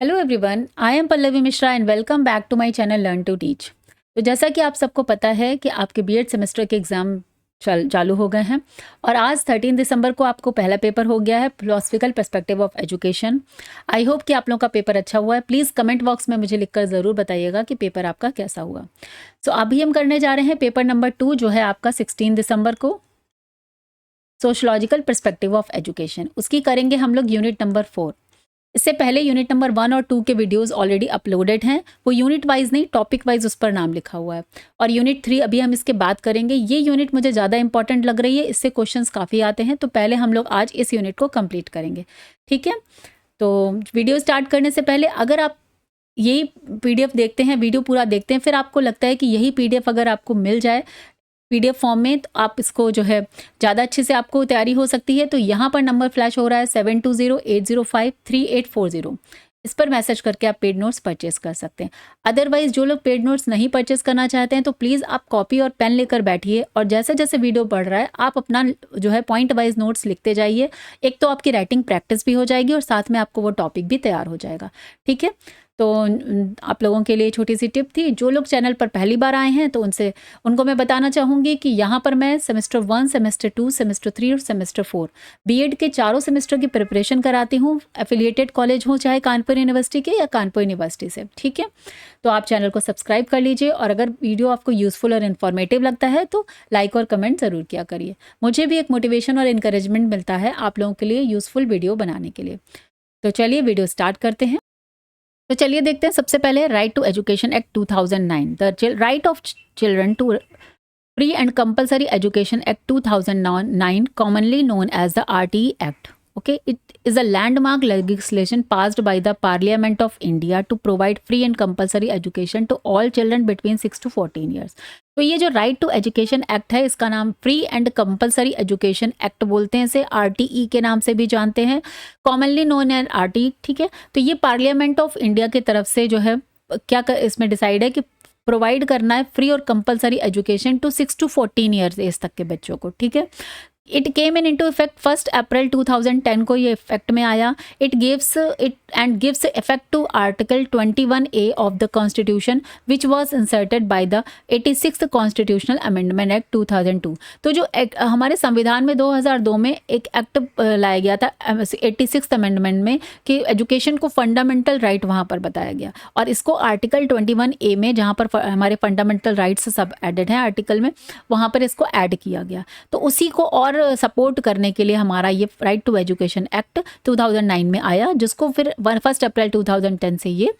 Hello everyone, I am Pallavi Mishra and welcome back to my channel learn to teach. तो जैसा कि आप सबको पता है कि आपके बीएड सेमेस्टर के एग्ज़ाम चालू हो गए हैं और आज 13 दिसंबर को आपको पहला पेपर हो गया है, philosophical perspective of education. I hope कि आप लोगों का पेपर अच्छा हुआ है। प्लीज़ कमेंट बॉक्स में मुझे लिखकर ज़रूर बताइएगा कि पेपर आपका कैसा हुआ। सो अभी हम करने जा रहे हैं पेपर नंबर 2 जो है आपका 16 दिसंबर को, सोशलॉजिकल पर्सपेक्टिव ऑफ एजुकेशन। उसकी करेंगे हम लोग यूनिट नंबर 4। इससे पहले यूनिट नंबर 1 और 2 के वीडियोस ऑलरेडी अपलोडेड हैं। वो यूनिट वाइज नहीं, टॉपिक वाइज उस पर नाम लिखा हुआ है। और यूनिट 3 अभी हम इसके बात करेंगे। ये यूनिट मुझे ज़्यादा इंपॉर्टेंट लग रही है, इससे क्वेश्चंस काफ़ी आते हैं, तो पहले हम लोग आज इस यूनिट को कंप्लीट करेंगे। ठीक है, तो वीडियो स्टार्ट करने से पहले अगर आप यही पीडीएफ देखते हैं, वीडियो पूरा देखते हैं, फिर आपको लगता है कि यही पीडीएफ अगर आपको मिल जाए पीडीएफ फॉर्म में, तो आप इसको जो है ज़्यादा अच्छे से आपको तैयारी हो सकती है। तो यहाँ पर नंबर फ्लैश हो रहा है 7208053840। इस पर मैसेज करके आप पेड नोट्स परचेस कर सकते हैं। अदरवाइज जो लोग पेड नोट्स नहीं परचेस करना चाहते हैं तो प्लीज़ आप कॉपी और पेन लेकर बैठिए और जैसे जैसे वीडियो बढ़ रहा है आप अपना जो है पॉइंट वाइज नोट्स लिखते जाइए। एक तो आपकी राइटिंग प्रैक्टिस भी हो जाएगी और साथ में आपको वो टॉपिक भी तैयार हो जाएगा। ठीक है, तो आप लोगों के लिए छोटी सी टिप थी। जो लोग चैनल पर पहली बार आए हैं तो उनको मैं बताना चाहूँगी कि यहाँ पर मैं सेमेस्टर 1, सेमेस्टर 2, सेमेस्टर 3 और सेमेस्टर 4 बीएड के चारों सेमेस्टर की प्रिपरेशन कराती हूँ। एफिलिएटेड कॉलेज हो चाहे कानपुर यूनिवर्सिटी के या कानपुर यूनिवर्सिटी से। ठीक है, तो आप चैनल को सब्सक्राइब कर लीजिए और अगर वीडियो आपको यूज़फुल और इन्फॉर्मेटिव लगता है तो लाइक और कमेंट ज़रूर किया करिए। मुझे भी एक मोटिवेशन और इनकरेजमेंट मिलता है आप लोगों के लिए यूज़फुल वीडियो बनाने के लिए। तो चलिए वीडियो स्टार्ट करते हैं। तो चलिए देखते हैं। सबसे पहले right to education act 2009, the right of children to free and compulsory education act 2009, commonly known as the RTE Act. Okay, it is a landmark legislation passed by the Parliament of India to provide free and compulsory education to all children between 6 to 14 years. तो ये जो right to education act है इसका नाम free and compulsory education act बोलते हैं, इसे RTE के नाम से भी जानते हैं, कॉमनली नोन एज आरटीई। ठीक है, तो ये पार्लियामेंट ऑफ इंडिया की तरफ से जो है क्या इसमें डिसाइड है कि प्रोवाइड करना है फ्री और compulsory education to 6 to 14 years age तक के बच्चों को। ठीक है, it came into effect 1 April 2010 को ये इफेक्ट में आया। It gives effect to article 21A of the constitution which was inserted by the 86th constitutional amendment act 2002। तो जो हमारे संविधान में 2002 में एक एक्ट लाया गया था 86th अमेंडमेंट में कि एजुकेशन को फंडामेंटल राइट वहाँ पर बताया गया और इसको आर्टिकल 21A में, जहाँ पर हमारे फंडामेंटल राइट्स सब एडेड हैं आर्टिकल में, वहाँ पर इसको ऐड किया गया। तो उसी को और सपोर्ट करने के लिए हमारा ये राइट टू एजुकेशन एक्ट 2009 में आया, जिसको फिर 1 अप्रैल 2010 से ये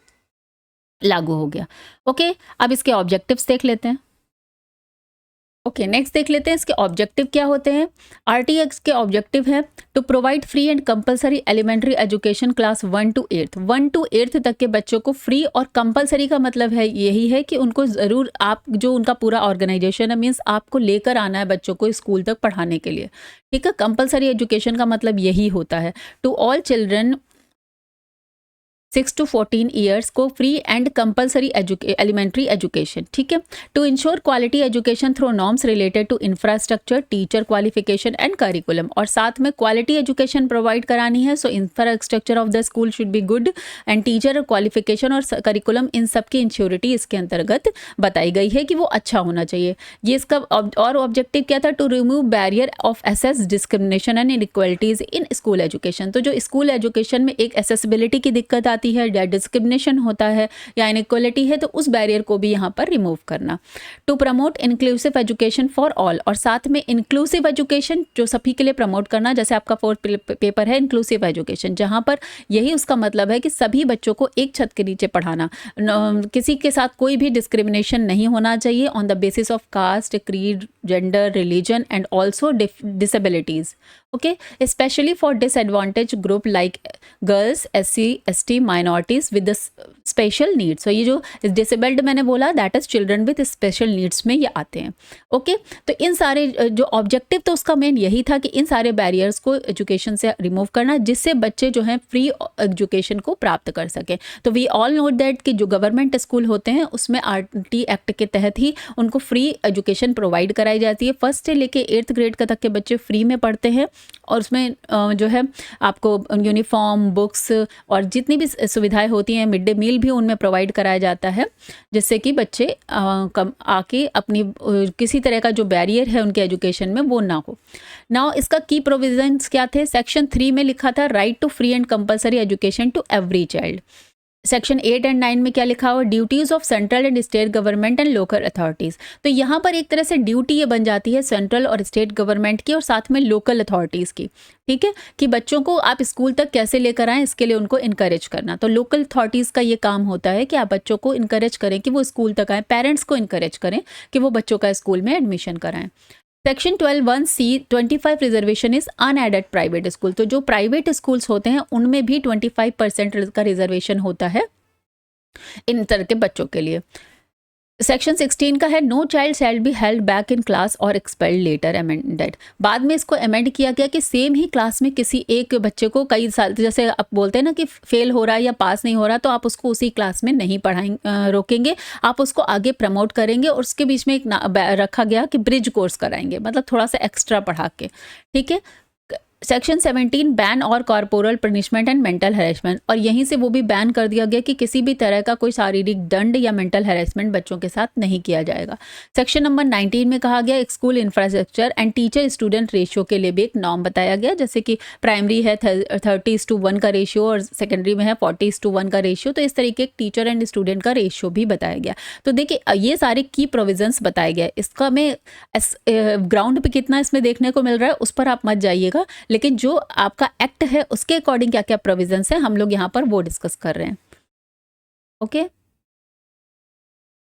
लागू हो गया। ओके, अब इसके ऑब्जेक्टिव्स देख लेते हैं। ओके, नेक्स्ट देख लेते हैं इसके ऑब्जेक्टिव क्या होते हैं। आरटीएक्स के ऑब्जेक्टिव है to provide free and compulsory elementary education class 1 to 8th 1 to 8th तक के बच्चों को फ्री, और कंपलसरी का मतलब है यही है कि उनको ज़रूर आप जो उनका पूरा ऑर्गेनाइजेशन है, मीन्स आपको लेकर आना है बच्चों को स्कूल तक पढ़ाने के लिए। ठीक है, कंपलसरी एजुकेशन का मतलब यही होता है। To all children 6 to 14 years को free and compulsory elementary education. ठीक है, to ensure quality education through norms related to infrastructure, teacher qualification and curriculum, और साथ में क्वालिटी एजुकेशन प्रोवाइड करानी है। So infrastructure of the school should be good and teacher qualification और curriculum, इन सब की इंश्योरिटी इसके अंतर्गत बताई गई है कि वो अच्छा होना चाहिए। ये इसका और ऑब्जेक्टिव क्या था, to remove barrier of access discrimination and inequalities in school education. तो जो स्कूल एजुकेशन में एक एसेसिबिलिटी की दिक्कत आती है या डिस्क्रिमिनेशन होता है या इनइक्वालिटी है, तो उस बैरियर को भी यहाँ पर रिमूव करना। To promote inclusive education for all, और साथ में इंक्लूसिव एजुकेशन जो सभी के लिए प्रमोट करना, जैसे आपका 4th पेपर है इंक्लूसिव एजुकेशन, जहाँ पर यही उसका मतलब है कि सभी बच्चों को एक छत के नीचे पढ़ाना, किसी के साथ कोई भी डिस्क्रिमिनेशन नहीं होना चाहिए on the basis of caste, creed, gender, religion and also disabilities. Okay, specially for disadvantage group like girls, SC, ST, minorities with special needs. तो ये जो डिसेबल्ड मैंने बोला, that is children with special needs में ये आते हैं। Okay, तो इन सारे जो ऑब्जेक्टिव तो उसका मेन यही था कि इन सारे बैरियर्स को एजुकेशन से रिमूव करना, जिससे बच्चे जो हैं फ्री एजुकेशन को प्राप्त कर सकें। तो वी ऑल नो दैट कि जो गवर्नमेंट स्कूल होते हैं उसमें RT एक्ट के तहत ही उनको फ्री एजुकेशन प्रोवाइड कराई जाती है। 1st से लेके 8th ग्रेड तक के बच्चे फ्री में पढ़ते हैं और उसमें जो है आपको यूनिफॉर्म, बुक्स और जितनी भी सुविधाएं होती हैं, मिड डे मील भी उनमें प्रोवाइड कराया जाता है, जिससे कि बच्चे कम आके अपनी किसी तरह का जो बैरियर है उनके एजुकेशन में वो ना हो। नाउ इसका की प्रोविजंस क्या थे? सेक्शन 3 में लिखा था right to free and compulsory education to every child. Section 8 and 9 में क्या लिखा हुआ? Duties of central and state government and local authorities. तो यहाँ पर एक तरह से ड्यूटी ये बन जाती है सेंट्रल और स्टेट गवर्नमेंट की और साथ में लोकल अथॉरिटीज़ की, ठीक है, कि बच्चों को आप स्कूल तक कैसे लेकर आएँ, इसके लिए उनको इनकरेज करना। तो लोकल अथॉरिटीज़ का ये काम होता है कि आप बच्चों को इनकरेज करें कि वो स्कूल तक आएँ, पेरेंट्स को इनकरेज करें कि वो बच्चों का स्कूल में एडमिशन कराएं। Section 12(1)(c) 25 reservation is unaided private school. तो जो प्राइवेट स्कूल्स होते हैं उनमें भी 25% का रिजर्वेशन होता है इन तरह के बच्चों के लिए। सेक्शन 16 का है no child shall be held back in class और एक्सपेल्ड लेटर अमेंडेड। बाद में इसको अमेंड किया गया कि सेम ही क्लास में किसी एक बच्चे को कई साल, जैसे आप बोलते हैं ना कि फेल हो रहा है या पास नहीं हो रहा, तो आप उसको उसी क्लास में नहीं पढ़ाएंगे, रोकेंगे, आप उसको आगे प्रमोट करेंगे और उसके बीच में एक रखा गया कि ब्रिज कोर्स कराएंगे, मतलब थोड़ा सा एक्स्ट्रा पढ़ा के, ठीक है। सेक्शन 17 बैन और corporal punishment and mental harassment, और यहीं से वो भी बैन कर दिया गया कि किसी भी तरह का कोई शारीरिक दंड या मेंटल हैरेसमेंट बच्चों के साथ नहीं किया जाएगा। सेक्शन नंबर 19 में कहा गया school infrastructure and teacher student ratio के लिए भी एक नॉर्म बताया गया, जैसे कि प्राइमरी है 30:1 का रेशियो और सेकेंडरी में है 40:1 का रेशियो। तो इस तरीके टीचर एंड स्टूडेंट का रेशियो भी बताया गया। तो देखिए ये सारे की प्रोविजंस बताए गए। इसका में ग्राउंड पे कितना इसमें देखने को मिल रहा है उस पर आप मत जाइएगा, लेकिन जो आपका एक्ट है उसके अकॉर्डिंग क्या क्या प्रोविजंस है हम लोग यहाँ पर वो डिस्कस कर रहे हैं। Okay,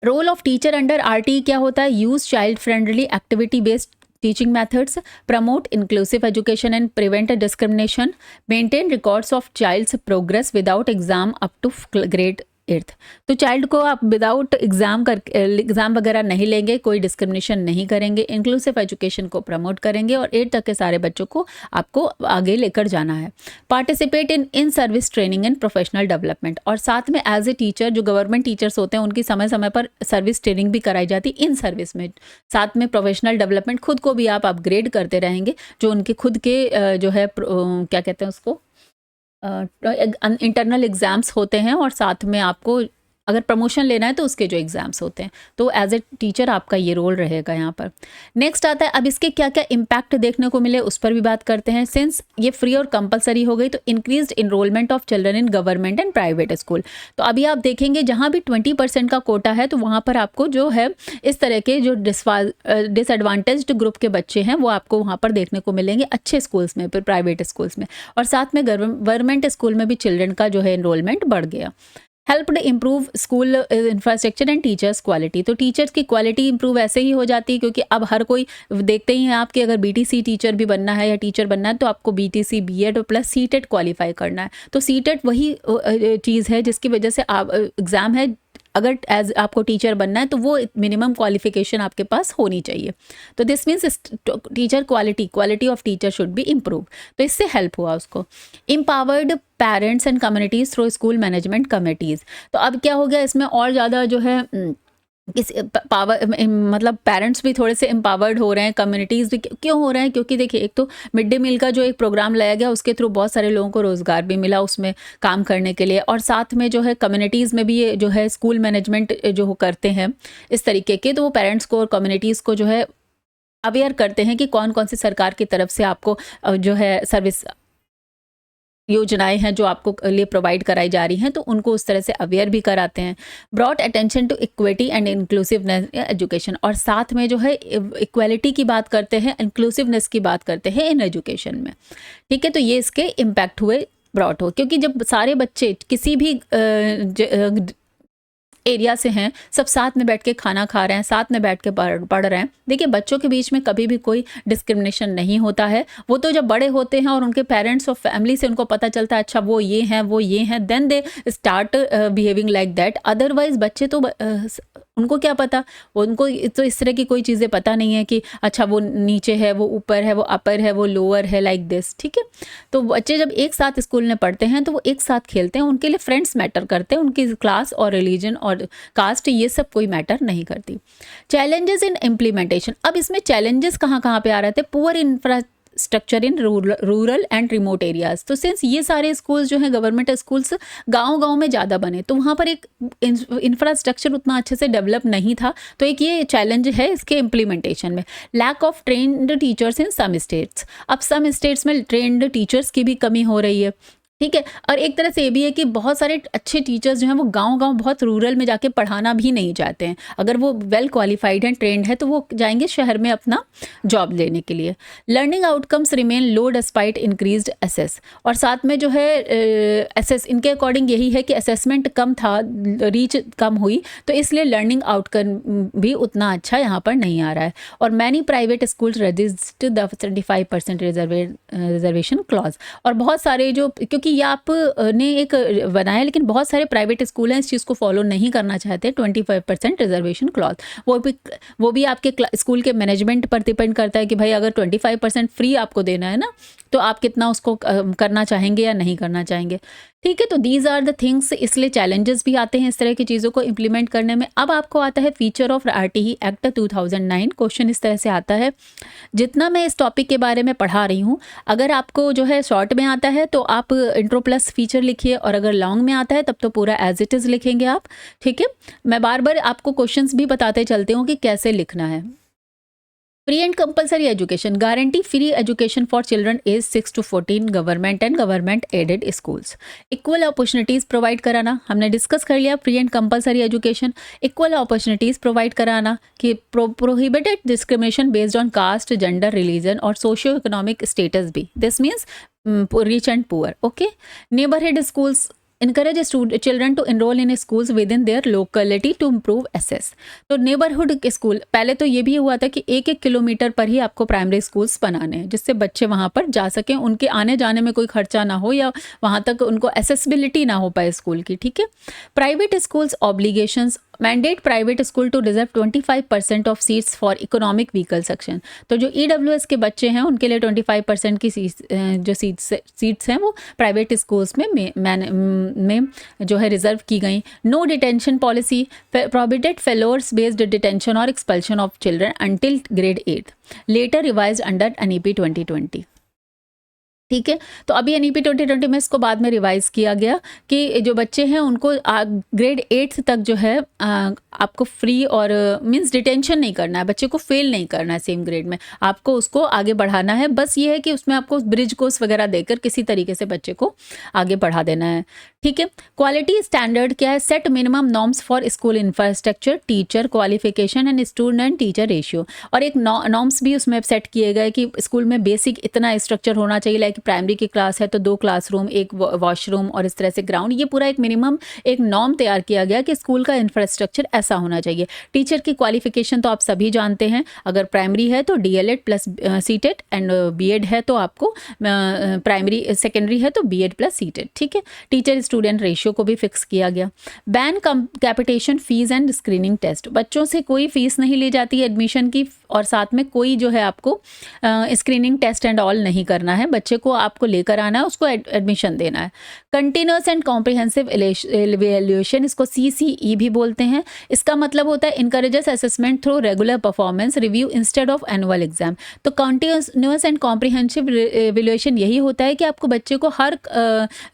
role of teacher under RTE क्या होता है? Use child friendly activity based teaching methods, promote inclusive education and prevent discrimination, maintain records of child's progress without exam up to grade 8th। तो child को आप without exam वगैरह नहीं लेंगे, कोई डिस्क्रिमिनेशन नहीं करेंगे, इंक्लूसिव एजुकेशन को प्रमोट करेंगे और 8 तक के सारे बच्चों को आपको आगे लेकर जाना है। Participate in service training and professional development, और साथ में एज ए टीचर जो गवर्नमेंट टीचर्स होते हैं उनकी समय समय पर सर्विस ट्रेनिंग भी कराई जाती इन सर्विस में। साथ में प्रोफेशनल डेवलपमेंट, खुद को भी आप अपग्रेड करते रहेंगे, जो उनके खुद के जो है क्या कहते हैं उसको इंटरनल एग्ज़ाम्स होते हैं, और साथ में आपको अगर प्रमोशन लेना है तो उसके जो एग्ज़ाम्स होते हैं। तो एज ए टीचर आपका ये रोल रहेगा यहाँ पर। नेक्स्ट आता है अब इसके क्या क्या इम्पैक्ट देखने को मिले उस पर भी बात करते हैं। सिंस ये फ्री और कंपलसरी हो गई तो increased enrolment of children in government and private school. तो अभी आप देखेंगे जहाँ भी 20% का कोटा है तो वहाँ पर आपको जो है इस तरह के जो डिसएडवांटेज्ड ग्रुप के बच्चे हैं वो आपको वहाँ पर देखने को मिलेंगे अच्छे स्कूल्स में, प्राइवेट स्कूल्स में, और साथ में गवर्नमेंट स्कूल में भी चिल्ड्रन का जो है इनरोलमेंट बढ़ गया। Helped improve school infrastructure and teachers quality. तो टीचर्स की क्वालिटी इंप्रूव ऐसे ही हो जाती है क्योंकि अब हर कोई देखते ही हैं आपके, अगर बीटीसी टीचर भी बनना है या टीचर बनना है तो आपको BTC BEd plus CTET qualify करना है। तो सीटेट वही चीज़ है जिसकी वजह से आप एग्ज़ाम है, अगर एज आपको टीचर बनना है तो वो मिनिमम क्वालिफिकेशन आपके पास होनी चाहिए। तो this means teacher quality of teacher should be improve. तो इससे हेल्प हुआ उसको। Empowered parents and communities through school management committees. तो अब क्या हो गया इसमें और ज़्यादा जो है इस पावर, मतलब पेरेंट्स भी थोड़े से एम्पावर्ड हो रहे हैं, कम्युनिटीज़ भी क्यों हो रहे हैं? क्योंकि देखिए एक तो मिड डे मील का जो एक प्रोग्राम लाया गया उसके थ्रू बहुत सारे लोगों को रोज़गार भी मिला उसमें काम करने के लिए, और साथ में जो है कम्युनिटीज़ में भी ये जो है स्कूल मैनेजमेंट जो करते हैं इस तरीके के, तो वो पेरेंट्स को और कम्युनिटीज़ को जो है अवेयर करते हैं कि कौन कौन सी सरकार की तरफ से आपको जो है सर्विस योजनाएं हैं जो आपको लिए प्रोवाइड कराई जा रही हैं, तो उनको उस तरह से अवेयर भी कराते हैं। Broad attention to equity and inclusiveness education, और साथ में जो है इक्वालिटी की बात करते हैं, इंक्लूसिवनेस की बात करते हैं इन एजुकेशन में, ठीक है। तो ये इसके इम्पैक्ट हुए ब्रॉड हो, क्योंकि जब सारे बच्चे किसी भी एरिया से हैं, सब साथ में बैठ के खाना खा रहे हैं, साथ में बैठ के पढ़ रहे हैं, देखिए बच्चों के बीच में कभी भी कोई डिस्क्रिमिनेशन नहीं होता है। वो तो जब बड़े होते हैं और उनके पेरेंट्स और फैमिली से उनको पता चलता है अच्छा वो ये हैं वो ये हैं, then they start behaving like that. Otherwise बच्चे तो उनको क्या पता, उनको तो इस तरह की कोई चीज़ें पता नहीं है कि अच्छा वो नीचे है, वो ऊपर है, वो अपर है, वो लोअर है, लाइक दिस, ठीक है। तो बच्चे जब एक साथ स्कूल में पढ़ते हैं तो वो एक साथ खेलते हैं, उनके लिए फ्रेंड्स मैटर करते हैं, उनकी क्लास और रिलीजन और कास्ट ये सब कोई मैटर नहीं करती। चैलेंजेस इन इम्प्लीमेंटेशन, अब इसमें चैलेंजेस कहाँ कहाँ पे आ रहे थे? Poor infrastructure in rural and remote areas. तो सिंस ये सारे स्कूल्स जो हैं गवर्नमेंट स्कूल्स गाँव-गाँव में ज़्यादा बने, तो वहाँ पर एक इंफ्रास्ट्रक्चर उतना अच्छे से डेवलप नहीं था, तो एक ये चैलेंज है इसके इम्प्लीमेंटेशन में। Lack of trained teachers in some states, अब सम स्टेट्स में ट्रेन्ड टीचर्स की भी कमी हो रही है, ठीक है। और एक तरह से ये भी है कि बहुत सारे अच्छे टीचर्स जो हैं वो गाँव-गाँव बहुत रूरल में जाके पढ़ाना भी नहीं चाहते हैं। अगर वो वेल क्वालिफाइड हैं, ट्रेन्ड है, तो वो जाएँगे शहर में अपना जॉब लेने के लिए। लर्निंग आउटकम्स रिमेन लो डिस्पाइट इंक्रीज्ड एसेस, और साथ में जो है एसेस इनके अकॉर्डिंग यही है कि असेसमेंट कम था, रीच कम हुई, तो इसलिए लर्निंग आउटकम भी उतना अच्छा यहाँ पर नहीं आ रहा है। और many private schools resist the 75% reservation clause, और बहुत सारे जो, क्योंकि ये आपने एक बनाया, लेकिन बहुत सारे प्राइवेट स्कूल हैं इस चीज़ को फॉलो नहीं करना चाहते 25% रिजर्वेशन क्लॉज। वो भी आपके स्कूल के मैनेजमेंट पर डिपेंड करता है कि भाई अगर 25% फ्री आपको देना है ना, तो आप कितना उसको करना चाहेंगे या नहीं करना चाहेंगे, ठीक है। तो दीज आर द थिंग्स, इसलिए चैलेंजेस भी आते हैं इस तरह की चीज़ों को इम्प्लीमेंट करने में। अब आपको आता है feature of RTE act 2009। Question इस तरह से आता है, जितना मैं इस टॉपिक के बारे में पढ़ा रही हूँ, अगर आपको जो है शॉर्ट में आता है तो आप इंट्रो प्लस फीचर लिखिए, और अगर लॉन्ग में आता है तब तो पूरा एज इट इज़ लिखेंगे आप, ठीक है। मैं बार बार आपको क्वेश्चंस भी बताते चलती हूँ कि कैसे लिखना है। Free and compulsory education, guarantee free education for children age 6 to 14 government and government aided schools. Equal opportunities provide कराना, हमने डिस्कस कर लिया free and compulsory education. Equal opportunities provide कराना कि prohibited discrimination based on caste, gender, religion और socio economic status भी, this means rich and poor, okay. Neighbourhood schools encourage children to enroll in schools within their locality to improve access। तो neighbourhood के school, पहले तो ये भी हुआ था कि 1-1 किलोमीटर पर ही आपको प्राइमरी स्कूल्स बनाने हैं, जिससे बच्चे वहाँ पर जा सकें, उनके आने जाने में कोई खर्चा ना हो, या वहाँ तक उनको एसेसिबिलिटी ना हो पाए स्कूल की, ठीक है। Private schools obligations, mandate private school to reserve 25% of seats for economic weaker section. तो जो EWS के बच्चे हैं उनके लिए 25% की जो सीट्स हैं वो प्राइवेट स्कूल्स में जो है रिजर्व की गई। No detention policy, prohibited failures based detention और expulsion of children until grade 8, later revised under NEP 2020, ठीक है। तो अभी NEP 2020 में इसको बाद में रिवाइज किया गया कि जो बच्चे हैं उनको ग्रेड 8 तक जो है आपको फ्री और मींस डिटेंशन नहीं करना है, बच्चे को फेल नहीं करना है सेम ग्रेड में, आपको उसको आगे बढ़ाना है। बस ये है कि उसमें आपको ब्रिज कोर्स वगैरह देकर किसी तरीके से बच्चे को आगे बढ़ा देना है, ठीक है। क्वालिटी स्टैंडर्ड क्या है, set minimum norms for school infrastructure, teacher qualification and student teacher ratio, और एक नॉर्म्स भी उसमें सेट किए गए कि स्कूल में बेसिक इतना स्ट्रक्चर होना चाहिए, लाइक प्राइमरी की क्लास है तो 2 क्लासरूम, 1 वॉशरूम और इस तरह से ग्राउंड, ये पूरा एक मिनिमम एक नॉर्म तैयार किया गया कि स्कूल का इंफ्रास्ट्रक्चर ऐसा होना चाहिए। टीचर की क्वालिफिकेशन तो आप सभी जानते हैं, अगर प्राइमरी है तो DLED plus CTET and BEd है तो आपको प्राइमरी, सेकेंडरी है तो BEd प्लस CTET, ठीक है। टीचर स्टूडेंट रेशियो को भी फिक्स किया गया। Ban capitation fees and screening test, बच्चों से कोई फीस नहीं ली जाती है एडमिशन की, और साथ में कोई जो है आपको स्क्रीनिंग टेस्ट एंड ऑल नहीं करना है, बच्चे को आपको लेकर आना है, उसको एडमिशन देना है। कंटिन्यूअस एंड कॉम्प्रिहेंसिव इवैल्यूएशन, इसको CCE भी बोलते हैं। इसका मतलब होता है encourages assessment through regular performance review instead of annual exam. तो कंटिन्यूअस एंड कॉम्प्रिहेंसिव इवैल्यूएशन यही होता है कि आपको बच्चे को हर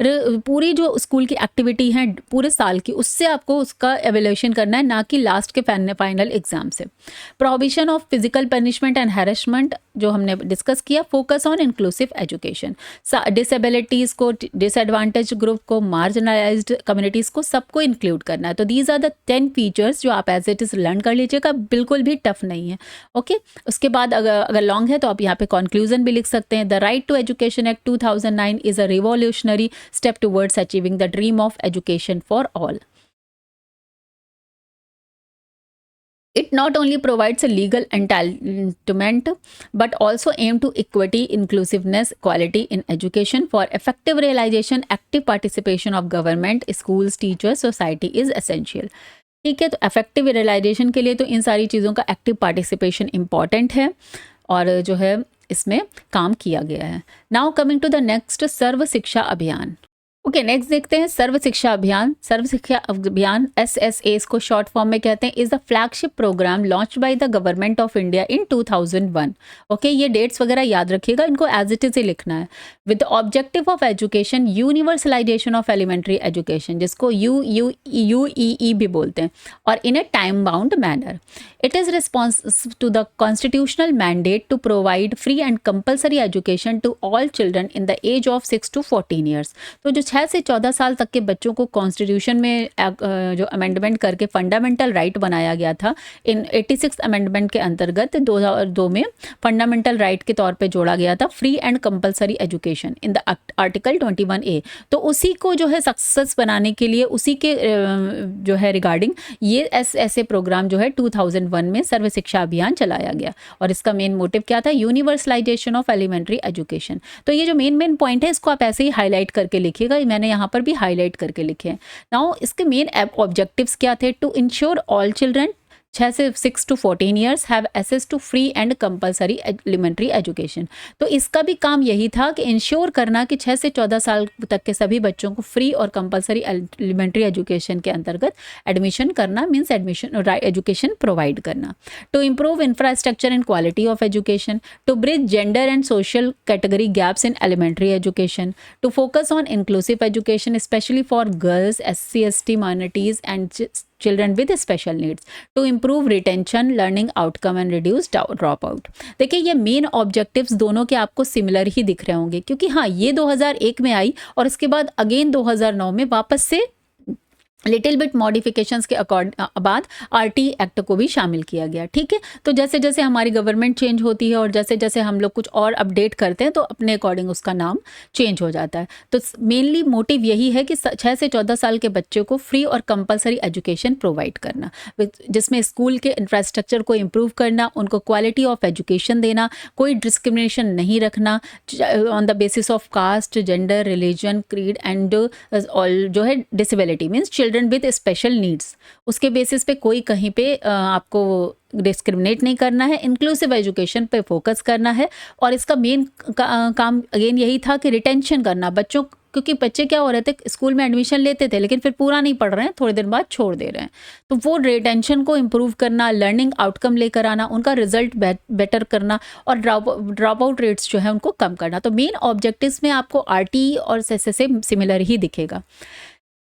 पूरी जो स्कूल की एक्टिविटी है पूरे साल की, उससे आपको उसका एवैल्यूएशन करना है, ना कि लास्ट के फाइनल एग्जाम से। Prohibition of physical punishment and harassment जो हमने डिस्कस किया। Focus on inclusive education, disabilities को, डिसएडवांटेज ग्रुप को, मार्जिनलाइज्ड कम्युनिटीज़ को, सबको इंक्लूड करना है। तो दीज आर द 10 फीचर्स जो आप एज इट इज़ लर्न कर लीजिएगा, बिल्कुल भी टफ नहीं है, ओके। उसके बाद अगर लॉन्ग है तो आप यहाँ पे कंक्लूजन भी लिख सकते हैं। The right to education act 2009 is a revolutionary step towards achieving the dream of education for all. It not only provides a legal entitlement but also aim to equity, inclusiveness, equality in education. For effective realization, active participation of government, schools, teachers, society is essential. ठीक है, तो effective realization के लिए तो इन सारी चीज़ों का active participation important है, और जो है इसमें काम किया गया है। Now coming to the next सर्व शिक्षा अभियान। ओके, नेक्स्ट देखते हैं सर्व शिक्षा अभियान। सर्व शिक्षा अभियान SSA इसको शॉर्ट फॉर्म में कहते हैं, is the flagship programme launched by the government of India in 2001। Okay, ये डेट्स वगैरह याद रखिएगा, इनको एज इट इज ही लिखना है। With the objective of education universalisation of elementary education, जिसको UEE भी बोलते हैं, और in a time bound manner. It is response to the constitutional mandate to provide free and compulsory education to all children in the age of 6 to 14 years. तो जो 6 से 14 साल तक के बच्चों को कॉन्स्टिट्यूशन में जो अमेंडमेंट करके फंडामेंटल राइट बनाया गया था, इन 86 अमेंडमेंट के अंतर्गत 2002 में फंडामेंटल राइट के तौर पे जोड़ा गया था free and compulsory education in the article 21A। तो उसी को जो है सक्सेस बनाने के लिए, उसी के जो है रिगार्डिंग ये ऐसे प्रोग्राम जो है 2001 में सर्व शिक्षा अभियान चलाया गया, और इसका मेन मोटिव क्या था? Universalisation of elementary education. तो ये जो मेन पॉइंट है इसको आप ऐसे ही हाईलाइट करके लिखिएगा, मैंने यहाँ पर भी हाईलाइट करके लिखे हैं। नाउ इसके मेन ऑब्जेक्टिव्स क्या थे? टू इंश्योर ऑल चिल्ड्रन 6 से 6 to 14 years have access to free and compulsory elementary education. तो इसका भी काम यही था कि इंश्योर करना कि 6 से 14 साल तक के सभी बच्चों को फ्री और कंपलसरी एलिमेंट्री एजुकेशन के अंतर्गत एडमिशन करना, मीन्स एजुकेशन प्रोवाइड करना। To improve infrastructure and quality of education, to bridge gender and social category gaps in elementary education, to focus on inclusive education specially for girls, SC ST minorities and children with special needs, to improve retention, learning outcome and reduce dropout। देखिए ये main objectives दोनों के आपको similar ही दिख रहे होंगे, क्योंकि हाँ ये 2001 में आई और इसके बाद अगेन 2009 में वापस से लिटिल बिट मॉडिफिकेशंस के बाद RT एक्ट को भी शामिल किया गया। ठीक है, तो जैसे जैसे हमारी गवर्नमेंट चेंज होती है और जैसे जैसे हम लोग कुछ और अपडेट करते हैं तो अपने अकॉर्डिंग उसका नाम चेंज हो जाता है। तो मेनली मोटिव यही है कि 6 से 14 साल के बच्चों को फ्री और कंपलसरी एजुकेशन प्रोवाइड करना, जिसमें स्कूल के इंफ्रास्ट्रक्चर को इम्प्रूव करना, उनको क्वालिटी ऑफ एजुकेशन देना, कोई डिस्क्रिमिनेशन नहीं रखना on the basis of caste, gender, religion, creed and जो है disability, means children with special needs, उसके बेसिस पे कोई कहीं पे आपको डिस्क्रिमिनेट नहीं करना है। इंक्लूसिव एजुकेशन पे फोकस करना है, और इसका मेन काम अगेन यही था कि रिटेंशन करना बच्चों, क्योंकि बच्चे क्या हो रहे थे, स्कूल में एडमिशन लेते थे लेकिन फिर पूरा नहीं पढ़ रहे हैं, थोड़े दिन बाद छोड़ दे रहे हैं। तो वो रिटेंशन को इम्प्रूव करना, लर्निंग आउटकम लेकर आना, उनका रिजल्ट बेटर करना, और ड्रॉप आउट रेट्स जो है उनको कम करना। तो मेन ऑब्जेक्टिव्स में आपको RT और SSA सिमिलर ही दिखेगा।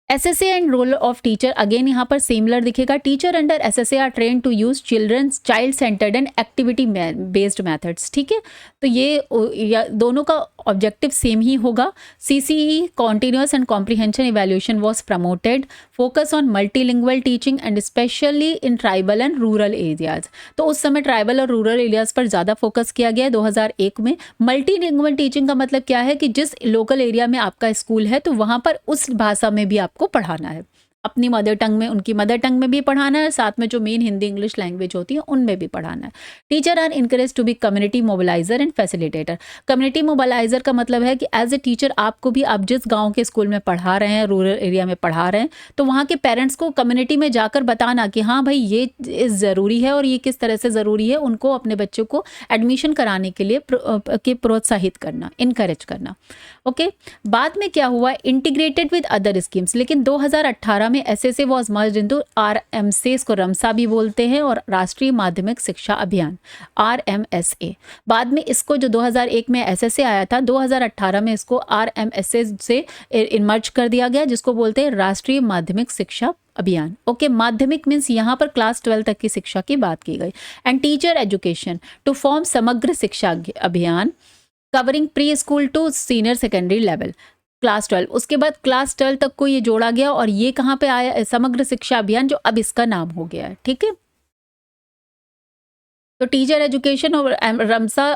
SSA and role of teacher again यहाँ पर सिमिलर दिखेगा। Teacher under SSA are train to use childrens child centred and activity based methods. ठीक है, तो ये दोनों का ऑब्जेक्टिव सेम ही होगा। CCE continuous and comprehension evaluation was promoted, focus on multilingual teaching and specially in tribal and rural areas. तो उस समय ट्राइबल और रूरल एरियाज पर ज़्यादा फोकस किया गया है 2001 में। मल्टीलिंगुअल टीचिंग का मतलब क्या है कि जिस लोकल एरिया में आपका स्कूल है तो वहाँ पर उस भाषा में भी आपको पढ़ाना है, अपनी मदर टंग में, उनकी मदर टंग में भी पढ़ाना है, साथ में जो मेन हिंदी इंग्लिश लैंग्वेज होती है उनमें भी पढ़ाना है। Teacher are encourage to be community mobiliser and facilitator. Community mobiliser का मतलब है कि एज ए टीचर आपको भी, आप जिस गांव के स्कूल में पढ़ा रहे हैं, रूरल एरिया में पढ़ा रहे हैं, तो वहाँ के पेरेंट्स को कम्युनिटी में जाकर बताना कि हाँ भाई ये ज़रूरी है और ये किस तरह से ज़रूरी है, उनको अपने बच्चों को एडमिशन कराने के लिए प्रोत्साहित करना, इनकरेज करना। ओके, बाद में क्या हुआ? Integrated with other schemes. लेकिन 2018 में SSA was merge into RMSA, इसको रमसा भी बोलते हैं, और राष्ट्रीय माध्यमिक शिक्षा अभियान RMSA। बाद में इसको जो 2001 में SSA आया था, 2018 में इसको RMSA से इमर्ज कर दिया गया, जिसको बोलते हैं राष्ट्रीय माध्यमिक शिक्षा अभियान। ओके, माध्यमिक मीन्स यहाँ पर क्लास 12 तक की शिक्षा की बात की गई। And teacher education to form Samagra Shiksha Abhiyan covering pre school to senior secondary level, class 12। उसके बाद क्लास 12 तक को ये जोड़ा गया, और ये कहाँ पे आया? समग्र शिक्षा अभियान, जो अब इसका नाम हो गया है। ठीक है, तो टीचर एजुकेशन और रमसा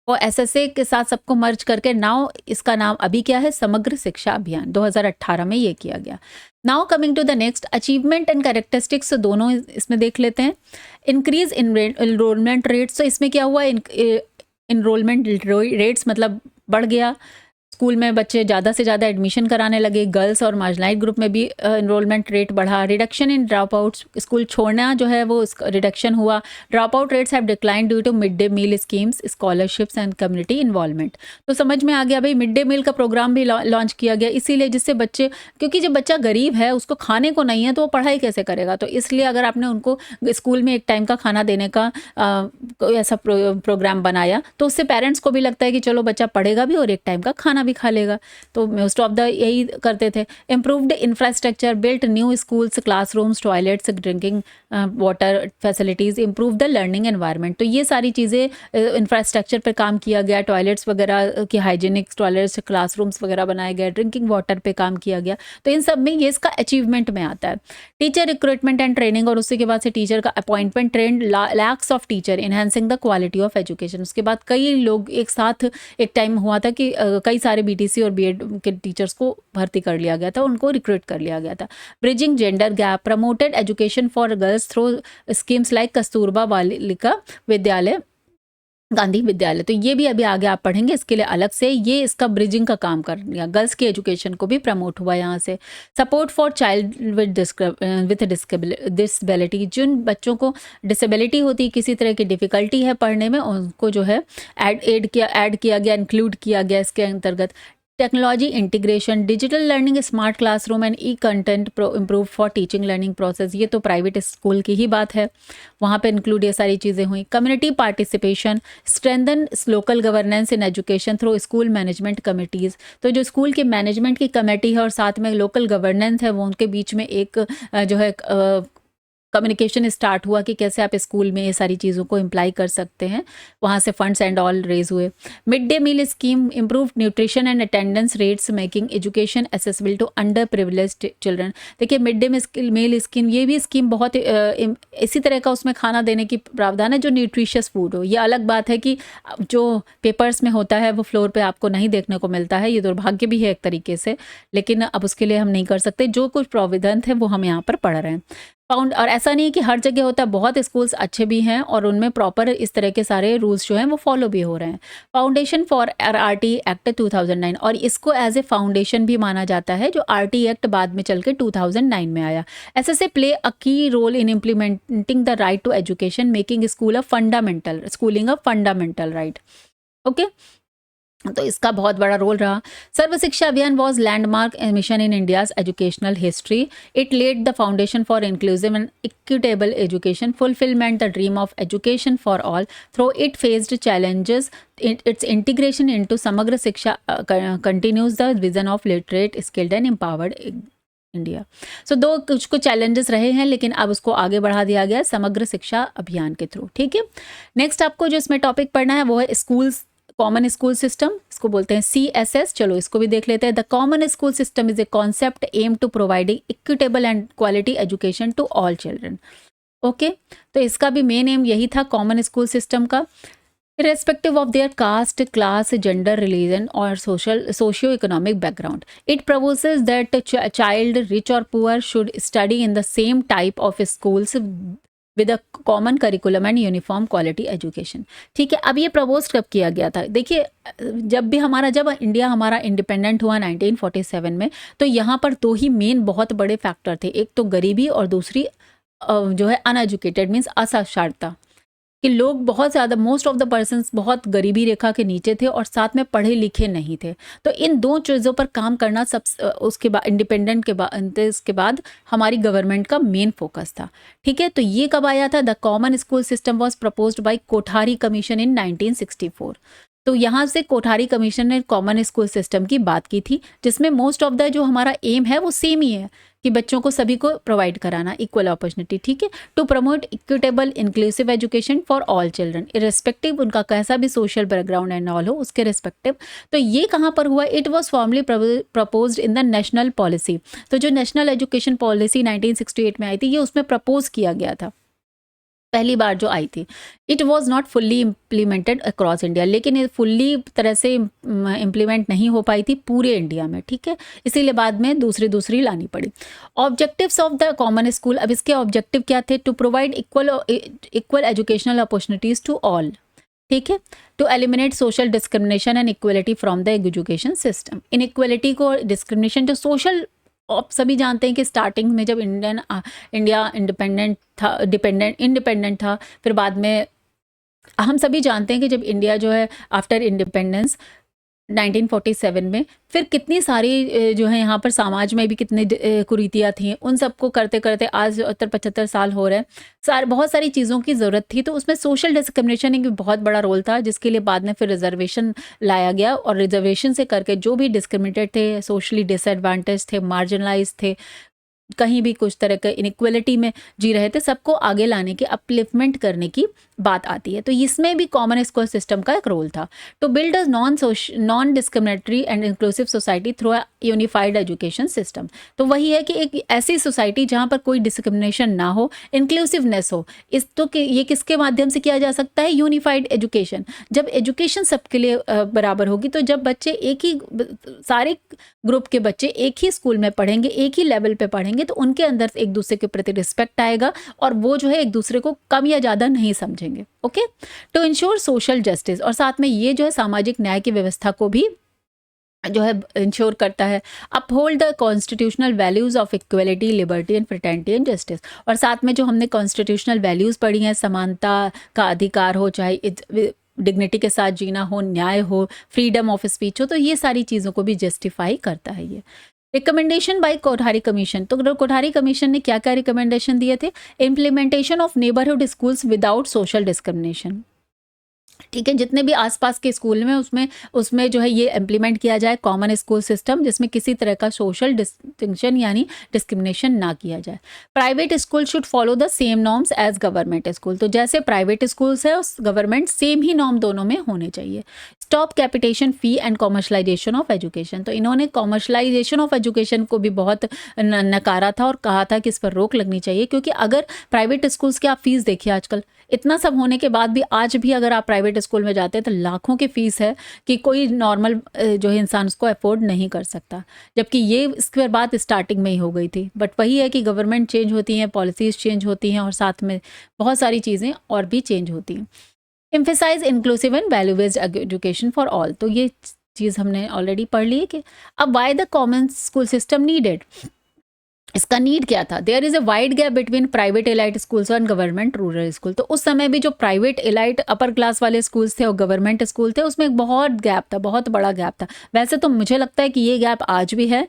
और SSA के साथ सबको मर्ज करके नाउ इसका नाम अभी क्या है? समग्र शिक्षा अभियान। 2018 में ये किया गया। Now coming to the next, achievement and characteristics दोनों इसमें देख लेते हैं। इंक्रीज इनरोलमेंट रेट्स, तो इसमें क्या हुआ? इनरोलमेंट रेट्स मतलब बढ़ गया। स्कूल में बच्चे ज़्यादा से ज़्यादा एडमिशन कराने लगे, गर्ल्स और मार्जिनलाइज्ड ग्रुप में भी एनरोलमेंट रेट बढ़ा, reduction in drop outs, school छोड़ना जो है वो रिडक्शन हुआ, drop out rates have decline due to mid day meal schemes, scholarships and community involvement. तो समझ में आ गया भाई, मिड डे मील का प्रोग्राम भी लॉन्च किया गया इसीलिए, जिससे बच्चे, क्योंकि जब बच्चा गरीब है उसको खाने को नहीं है तो वो पढ़ाई कैसे करेगा, तो इसलिए अगर आपने उनको स्कूल में एक टाइम का खाना देने का कोई ऐसा प्रोग्राम बनाया तो उससे पेरेंट्स को भी लगता है कि चलो बच्चा पढ़ेगा भी और एक टाइम का खाना भी खा लेगा। तो मोस्ट ऑफ द यही करते थे। Improved infrastructure, built new schools, classrooms, toilets, drinking water facilities, improve the learning environment. तो ये सारी चीज़ें इंफ्रास्ट्रक्चर पर काम किया गया, टॉयलेट्स वगैरह की हाइजीनिक टॉयलेट्स, क्लासरूम्स वगैरह बनाए गए, ड्रिंकिंग वाटर पे काम किया गया। तो इन सब में ये इसका अचीवमेंट में आता है। टीचर रिक्रूटमेंट एंड ट्रेनिंग, और उसके बाद से टीचर का appointment, trend lakhs of teacher, enhancing the quality of education. उसके बाद कई लोग एक साथ, एक टाइम हुआ था कि कई सारे बीटीसी और बीएड के टीचर्स को भर्ती कर लिया गया था, उनको रिक्रूट कर लिया गया था। Bridging gender gap, promoted education for girls through schemes like Kasturba Balika Vidyalaya, Gandhi विद्यालय। तो ये भी अभी आगे आप पढ़ेंगे, इसके लिए अलग से ये इसका ब्रिजिंग का काम कर लिया, गर्ल्स की एजुकेशन को भी प्रमोट हुआ यहाँ से। Support for child with disability, जिन बच्चों को डिसेबिलिटी होती है, किसी तरह की डिफ़िकल्टी है पढ़ने में, उनको जो है ऐड किया गया, इंक्लूड किया गया इसके अंतर्गत। Technology integration, digital learning, smart classroom and E content improve for teaching learning process. ये तो प्राइवेट स्कूल की ही बात है, वहाँ पे इंक्लूड ये सारी चीज़ें हुई। Community participation, strengthen local governance in education through school management committees. तो जो स्कूल के मैनेजमेंट की कमेटी है और साथ में लोकल गवर्नेंस है, वो उनके बीच में एक जो है कम्युनिकेशन स्टार्ट हुआ कि कैसे आप स्कूल में ये सारी चीज़ों को इम्प्लाई कर सकते हैं। वहाँ से फंड्स एंड ऑल रेज हुए। Mid day meal scheme, improve nutrition and attendance rates, making education accessible to under privileged children. देखिए मिड डे मील स्कीम, ये भी स्कीम बहुत इसी तरह का उसमें खाना देने की प्रावधान है जो न्यूट्रिशियस फूड हो। ये अलग बात है कि जो पेपर्स में होता है वो फ्लोर पे आपको नहीं देखने को मिलता है, ये दुर्भाग्य भी है एक तरीके से, लेकिन अब उसके लिए हम नहीं कर सकते। जो कुछ प्रोविजन है वो हम यहाँ पर पढ़ रहे हैं। और ऐसा नहीं कि हर जगह होता है, बहुत स्कूल्स अच्छे भी हैं और उनमें प्रॉपर इस तरह के सारे रूल्स जो हैं वो फॉलो भी हो रहे हैं। फाउंडेशन फॉर आरटी एक्ट 2009, और इसको एज ए फाउंडेशन भी माना जाता है, जो आरटी एक्ट बाद में चल के 2009 में आया। ऐसे play a key role in implementing the right to education, making schooling a fundamental right. Okay, तो इसका बहुत बड़ा रोल रहा। Sarva Shiksha Abhiyan was landmark mission in India's educational history. It laid the foundation for inclusive and equitable education, fulfilment the dream of education for all through it faced challenges. Its integration into Samagra Shiksha continues the vision of literate, skilled and empowered India. So दो कुछ challenges रहे हैं, लेकिन अब उसको आगे बढ़ा दिया गया समग्र शिक्षा अभियान के थ्रू। ठीक है, नेक्स्ट आपको जो इसमें टॉपिक पढ़ना है वो है स्कूल्स, कॉमन स्कूल सिस्टम, इसको बोलते हैं CSS। चलो इसको भी देख लेते हैं। The common school system is a concept aim to providing equitable and quality education to all children. Okay, तो इसका भी मेन एम यही था कॉमन स्कूल सिस्टम का। irrespective of their caste, class, gender, religion or socio-economic background. It proposes that a child, rich or poor, should study in the same type of schools with a common curriculum and uniform quality education. ठीक है, अब ये propose कब किया गया था? देखिए जब इंडिया हमारा इंडिपेंडेंट हुआ 1947 में, तो यहाँ पर दो ही मेन बहुत बड़े फैक्टर थे, एक तो गरीबी और दूसरी जो है अनएजुकेटेड मीन्स असाक्षरता, कि लोग बहुत ज़्यादा, मोस्ट ऑफ द पर्सन्स बहुत गरीबी रेखा के नीचे थे और साथ में पढ़े लिखे नहीं थे। तो इन दो चीज़ों पर काम करना उसके बाद इंडिपेंडेंट के बाद हमारी गवर्नमेंट का मेन फोकस था। ठीक है, तो ये कब आया था? The common school system was proposed by Kothari commission इन 1964। तो यहाँ से कोठारी कमीशन ने कॉमन स्कूल सिस्टम की बात की थी, जिसमें मोस्ट ऑफ द जो हमारा एम है वो सेम ही है कि बच्चों को सभी को प्रोवाइड कराना इक्वल अपॉर्चुनिटी। ठीक है, to promote equitable inclusive education for all children, irrespective उनका कैसा भी सोशल बैकग्राउंड एंड ऑल हो उसके रिस्पेक्टिव। तो ये कहाँ पर हुआ? It was formally proposed in the national policy. तो जो नेशनल एजुकेशन पॉलिसी 1968 में आई थी, ये उसमें प्रपोज किया गया था, पहली बार जो आई थी। It was not fully implemented across India, लेकिन ये फुल्ली तरह से इम्प्लीमेंट नहीं हो पाई थी पूरे इंडिया में। ठीक है, इसीलिए बाद में दूसरी लानी पड़ी। Objectives of the common school, अब इसके ऑब्जेक्टिव क्या थे? To provide equal educational opportunities to all, ठीक है। To eliminate social discrimination and equality from the education system. Inequality को डिस्क्रिमिनेशन जो सोशल, आप सभी जानते हैं कि स्टार्टिंग में जब इंडिया इंडिपेंडेंट था, फिर बाद में हम सभी जानते हैं कि जब इंडिया जो है आफ्टर इंडिपेंडेंस 1947 में, फिर कितनी सारी जो है यहाँ पर समाज में भी कितनी कुरीतियाँ थी, उन सबको करते करते आज 75 साल हो रहे हैं। बहुत सारी चीज़ों की ज़रूरत थी, तो उसमें सोशल डिस्क्रिमिनेशन एक बहुत बड़ा रोल था, जिसके लिए बाद में फिर रिजर्वेशन लाया गया, और रिजर्वेशन से करके जो भी डिस्क्रिमिनेटेड थे, सोशली डिसएडवांटेज थे, मार्जिनलाइज थे, कहीं भी कुछ तरह के इनइक्वलिटी में जी रहे थे, सबको आगे लाने की, अपलिफ्टमेंट करने की बात आती है। तो इसमें भी कॉमन स्कूल सिस्टम का एक रोल था, to build a non discriminatory and inclusive society through a unified education system. तो वही है कि एक ऐसी सोसाइटी जहाँ पर कोई डिस्क्रिमिनेशन ना हो, इंक्लूसिवनेस हो। ये किसके माध्यम से किया जा सकता है? Unified education. जब एजुकेशन सबके लिए बराबर होगी, तो जब बच्चे सारे ग्रुप के बच्चे एक ही स्कूल में पढ़ेंगे, एक ही लेवल पे पढ़ेंगे, तो उनके अंदर एक दूसरे के प्रति रिस्पेक्ट आएगा, और वो जो है एक दूसरे को कम या ज़्यादा नहीं समझेंगे। Okay, to ensure social justice, और साथ में ये जो है सामाजिक न्याय की व्यवस्था को भी जो है इंश्योर करता है। Uphold the constitutional values of equality, liberty and fraternity and justice, और साथ में जो हमने कॉन्स्टिट्यूशनल वैल्यूज पढ़ी हैं, समानता का अधिकार हो, चाहे डिग्निटी के साथ जीना हो, न्याय हो, फ्रीडम ऑफ स्पीच हो, तो ये सारी चीज़ों को भी जस्टिफाई करता है ये। रिकमेंडेशन बाय कोठारी कमीशन, तो कोठारी कमीशन ने क्या क्या रिकमेंडेशन दिए थे? Implementation of neighbourhood schools without social discrimination. ठीक है, जितने भी आसपास के स्कूल में उसमें जो है ये इम्प्लीमेंट किया जाए कॉमन स्कूल सिस्टम, जिसमें किसी तरह का सोशल डिस्टिंक्शन यानी डिस्क्रिमिनेशन ना किया जाए। Private school should follow the same norms as government school, तो जैसे प्राइवेट स्कूल्स है उस गवर्नमेंट, सेम ही नॉर्म दोनों में होने चाहिए। Stop capitation fee and commercialisation of education, तो इन्होंने कॉमर्शलाइजेशन ऑफ एजुकेशन को भी बहुत नकारा था और कहा था कि इस पर रोक लगनी चाहिए, क्योंकि अगर प्राइवेट स्कूल्स की आप फीस देखिए, आजकल इतना सब होने के बाद भी आज भी अगर आप प्राइवेट स्कूल में जाते हैं तो लाखों की फीस है कि कोई नॉर्मल जो है इंसान उसको अफोर्ड नहीं कर सकता, जबकि ये इसके बात स्टार्टिंग में ही हो गई थी। बट वही है कि गवर्नमेंट चेंज होती हैं, पॉलिसीज़ चेंज होती हैं, और साथ में बहुत सारी चीज़ें और भी चेंज होती हैं। Emphasise inclusive and value based education for all, तो ये चीज़ हमने ऑलरेडी पढ़ ली है कि अब why the common school system needed, इसका नीड क्या था? There is a wide gap between private elite schools और गवर्नमेंट रूरल स्कूल, तो उस समय भी जो प्राइवेट एलाइट अपर क्लास वाले स्कूल्स थे और गवर्नमेंट स्कूल थे, उसमें एक बहुत गैप था, बहुत बड़ा गैप था। वैसे तो मुझे लगता है कि ये गैप आज भी है।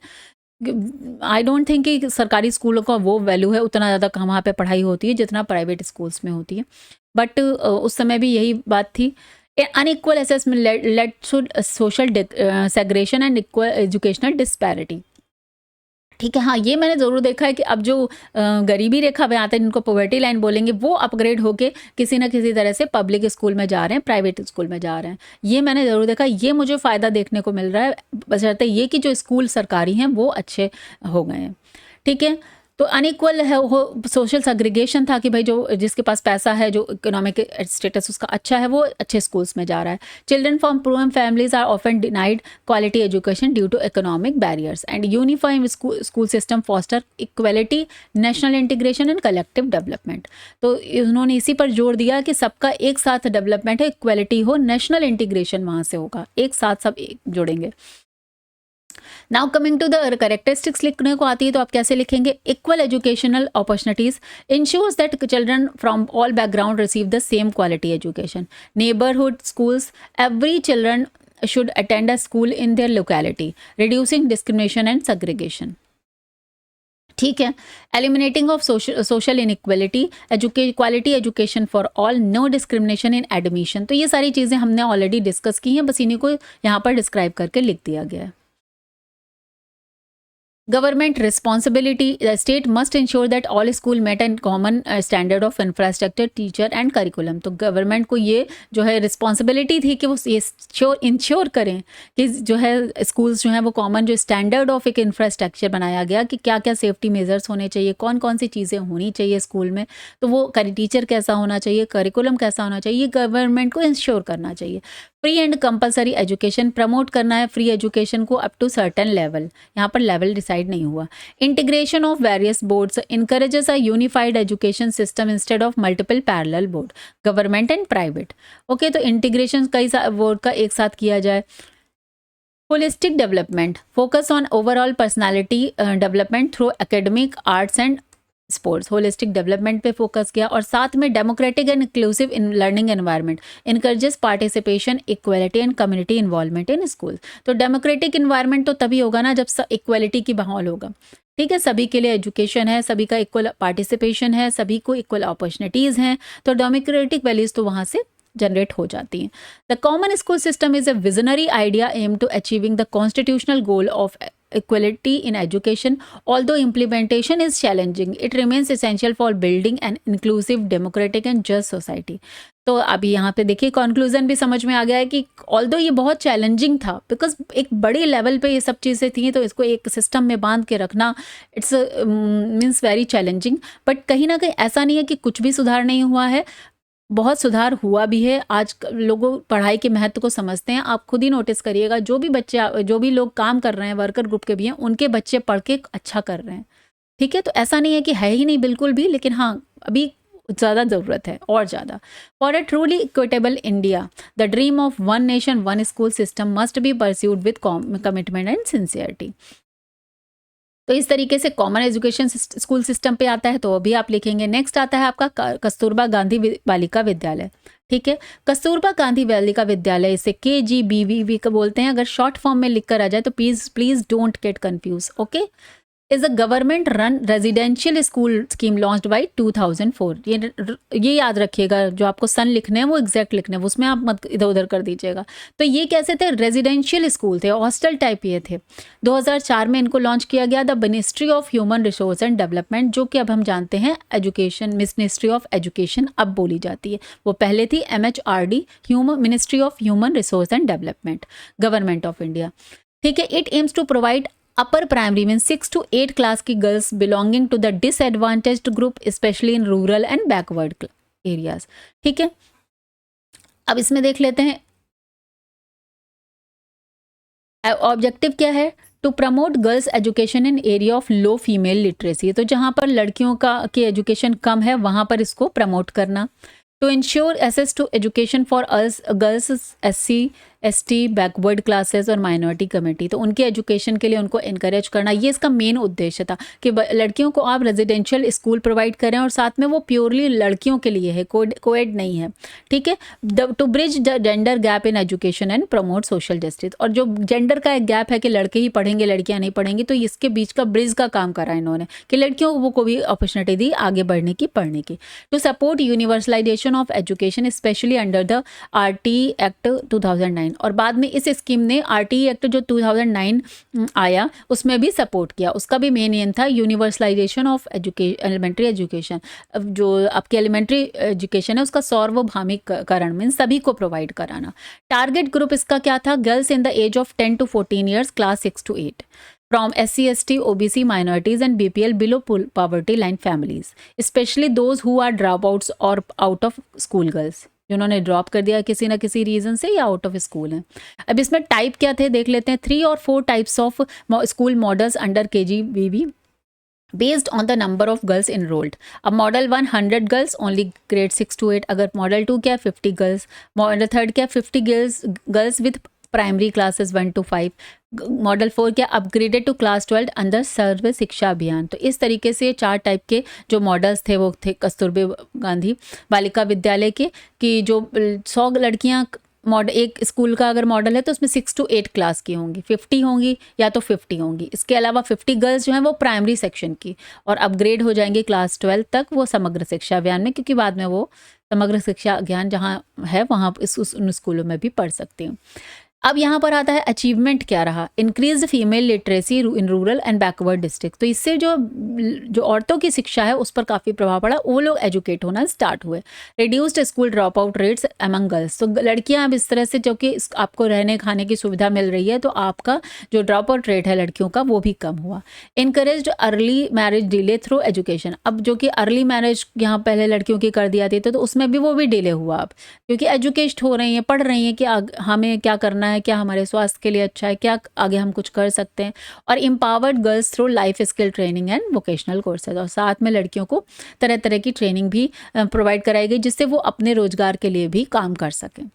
आई डोंट थिंक कि सरकारी स्कूलों का वो वैल्यू है, उतना ज़्यादा वहाँ पे पढ़ाई होती है जितना प्राइवेट स्कूल्स में होती है, बट उस समय भी यही बात थी। Unequal assessment led to social segregation and equal educational disparity. ठीक है, हाँ, ये मैंने ज़रूर देखा है कि अब जो गरीबी रेखा पे आते हैं, जिनको पॉवर्टी लाइन बोलेंगे, वो अपग्रेड होके किसी न किसी तरह से पब्लिक स्कूल में जा रहे हैं, प्राइवेट स्कूल में जा रहे हैं। ये मैंने ज़रूर देखा, ये मुझे फ़ायदा देखने को मिल रहा है, बशर्ते ये कि जो स्कूल सरकारी हैं वो अच्छे हो गए हैं। ठीक है, तो अनइक्वल है वो सोशल सेग्रीगेशन था कि भाई जो जिसके पास पैसा है, जो इकोनॉमिक स्टेटस उसका अच्छा है, वो अच्छे स्कूल्स में जा रहा है। Children from poor families are often denied quality education due to economic barriers and uniform school system foster equality, national integration and collective development. तो उन्होंने इसी पर जोर दिया कि सबका एक साथ डेवलपमेंट है, इक्वलिटी हो, नेशनल इंटीग्रेशन वहाँ से होगा, एक साथ सब जुड़ेंगे। Now coming to the characteristics लिखने को आती है, तो आप कैसे लिखेंगे? Equal educational opportunities ensures that children from all background receive the same quality education. Neighbourhood schools, every children should attend a school in their locality, reducing discrimination and segregation. ठीक है, eliminating of social inequality, quality education for all, no discrimination in admission. तो ये सारी चीज़ें हमने already discuss की हैं, बस इन्हीं को यहाँ पर डिस्क्राइब करके लिख दिया गया है। Government responsibility, the state must ensure that all school met and common standard of infrastructure, teacher and curriculum। तो गवर्नमेंट को ये जो है रिस्पॉन्सिबिलिटी थी कि वो ये इंश्योर करें कि जो है स्कूल्स जो हैं वो कॉमन जो स्टैंडर्ड ऑफ एक इंफ्रास्ट्रक्चर बनाया गया कि क्या क्या सेफ्टी मेजर्स होने चाहिए, कौन कौन सी चीज़ें होनी चाहिए स्कूल में, तो वो टीचर कैसा होना चाहिए, करिकुलम कैसा होना चाहिए, ये गवर्नमेंट को इंश्योर करना चाहिए। Free and compulsory education, promote करना है फ्री एजुकेशन को अप टू सर्टेन लेवल, यहाँ पर लेवल डिसाइड नहीं हुआ। Integration of various boards, encourages a unified education system instead of multiple parallel board, government and private. Okay, तो integration कई board का एक साथ किया जाए। Holistic development, focus on overall personality development through academic, arts and sports, holistic development पे focus किया। और साथ में democratic and inclusive in learning environment, encourages participation, equality and community involvement in school. तो डेमोक्रेटिक इन्वायरमेंट तो तभी होगा ना जब इक्वलिटी की माहौल होगा, ठीक है, सभी के लिए एजुकेशन है, सभी का इक्वल पार्टिसिपेशन है, सभी को इक्वल अपॉर्चुनिटीज़ हैं, तो डेमोक्रेटिक वैल्यूज़ तो वहाँ से जनरेट हो जाती हैं। The common school system is a visionary idea aim to achieving the constitutional goal of equality in education. Although implementation is challenging, it remains essential for building an inclusive, democratic and just society. तो अभी यहाँ पे देखिए conclusion भी समझ में आ गया है कि ऑल्दो ये बहुत चैलेंजिंग था, बिकॉज एक बड़ी लेवल पे ये सब चीज़ें थी, तो इसको एक सिस्टम में बांध के रखना it's means very challenging. But कहीं ना कहीं ऐसा नहीं है कि कुछ भी सुधार नहीं हुआ है, बहुत सुधार हुआ भी है। आज लोगों पढ़ाई के महत्व को समझते हैं। आप खुद ही नोटिस करिएगा, जो भी बच्चे, जो भी लोग काम कर रहे हैं, वर्कर ग्रुप के भी हैं, उनके बच्चे पढ़ के अच्छा कर रहे हैं, ठीक है। तो ऐसा नहीं है कि है ही नहीं बिल्कुल भी, लेकिन हाँ अभी ज़्यादा ज़रूरत है और ज़्यादा। For a truly equitable India, the dream of one nation one school system must be pursued with commitment and sincerity. तो इस तरीके से कॉमन एजुकेशन स्कूल सिस्टम पे आता है, तो अभी आप लिखेंगे। नेक्स्ट आता है आपका कस्तूरबा गांधी बालिका विद्यालय, ठीक है। कस्तूरबा गांधी बालिका विद्यालय, इसे KGBVV का बोलते हैं। अगर शॉर्ट फॉर्म में लिख कर आ जाए तो please don't get confuse, okay. Is a government run residential school scheme launched by 2004। ये याद रखिएगा, जो आपको सन लिखने हैं वो एग्जैक्ट लिखने हैं, उसमें आप मत इधर उधर कर दीजिएगा। तो ये कैसे थे? रेजिडेंशियल स्कूल थे, हॉस्टल टाइप ये थे। 2004 में इनको लॉन्च किया गया। The ministry of human resource and development, जो कि अब हम जानते हैं एजुकेशन, मिनिस्ट्री ऑफ एजुकेशन अब बोली जाती है, वो पहले थी MHRD, ministry of human resource and development, government of India, ठीक है। It aims to provide upper primary mean 6 to 8 class की girls belonging to the disadvantaged group, specially in rural and backward areas, ठीक है। अब इसमें देख लेते हैं ऑब्जेक्टिव क्या है। To promote girls education in area of low female literacy, तो जहाँ पर लड़कियों की एजुकेशन कम है वहाँ पर इसको प्रमोट करना। To ensure access to education for girls SC ST backward classes और माइनॉरिटी कम्युनिटी, तो उनके एजुकेशन के लिए उनको इनकरेज करना, ये इसका मेन उद्देश्य था कि लड़कियों को आप रेजिडेंशियल स्कूल प्रोवाइड करें और साथ में वो प्योरली लड़कियों के लिए है, कोएड नहीं है, ठीक है। To bridge the gender gap in education and promote social justice, और जो जेंडर का एक गैप है कि लड़के ही पढ़ेंगे लड़कियां नहीं पढ़ेंगी, तो इसके बीच का ब्रिज का काम करा इन्होंने कि लड़कियों को भी अपॉर्चुनिटी दी आगे बढ़ने की, पढ़ने की। To support universalisation of education specially under the RT act 2009, और बाद में इस स्कीम ने RT एक्ट जो 2009 आया उसमें भी सपोर्ट किया। उसका भी मेन एम था यूनिवर्सलाइजेशन ऑफ एलिमेंट्री एजुकेशन, जो आपकी एलिमेंट्री एजुकेशन है उसका सार्वभौमिकरण, मीन सभी को प्रोवाइड कराना। टारगेट ग्रुप इसका क्या था? Girls in the age of 10 to 14 years, class 6 to 8 from SC ST OBC minorities and BPL below poverty line families, especially those who are dropouts or out of school girls, जिन्होंने drop कर दिया किसी ना किसी reason से या out of school है। अब इसमें टाइप क्या थे देख लेते हैं। 3 or 4 types of school models under KGBV based on the number of girls enrolled. अब model 1 100 girls only grade 6 to 8, अगर मॉडल 2 क्या 50 गर्ल्स, मॉडल 3 क्या 50 girls with primary classes 1 to 5, model 4 क्या अपग्रेडेड टू क्लास 12 अंडर सर्व शिक्षा अभियान। तो इस तरीके से 4 टाइप के जो मॉडल्स थे वो थे कस्तूरबा गांधी बालिका विद्यालय के, कि जो 100 लड़कियां मॉडल, एक स्कूल का अगर मॉडल है तो उसमें 6 to 8 क्लास की होंगी, 50 होंगी या तो 50 होंगी। इसके अलावा 50 गर्ल्स जो हैं वो प्राइमरी सेक्शन की, और अपग्रेड हो जाएंगे क्लास 12 तक वो समग्र शिक्षा अभियान में, क्योंकि बाद में वो समग्र शिक्षा अभियान जहाँ है वहाँ उन स्कूलों में भी पढ़ सकती हूँ। अब यहाँ पर आता है अचीवमेंट क्या रहा, increase female literacy in rural and backward district. तो इससे जो जो औरतों की शिक्षा है उस पर काफ़ी प्रभाव पड़ा, वो लोग एजुकेट होना स्टार्ट हुए। Reduced school drop out rates among girls, तो लड़कियाँ अब इस तरह से, जो कि आपको रहने खाने की सुविधा मिल रही है, तो आपका जो ड्रॉप आउट रेट है लड़कियों का वो भी कम हुआ। Encourage early marriage delay through education, अब जो कि अर्ली मैरिज यहाँ पहले लड़कियों की कर दिया थी, तो उसमें भी वो भी डिले हुआ अब, क्योंकि एजुकेट हो रही हैं, पढ़ रही हैं कि हमें क्या करना है, क्या हमारे स्वास्थ्य के लिए अच्छा है, क्या आगे हम कुछ कर सकते हैं। और empowered girls through life skill training and vocational courses, और साथ में लड़कियों को तरह तरह की ट्रेनिंग भी प्रोवाइड कराई गई, जिससे वो अपने रोजगार के लिए भी काम कर सकें।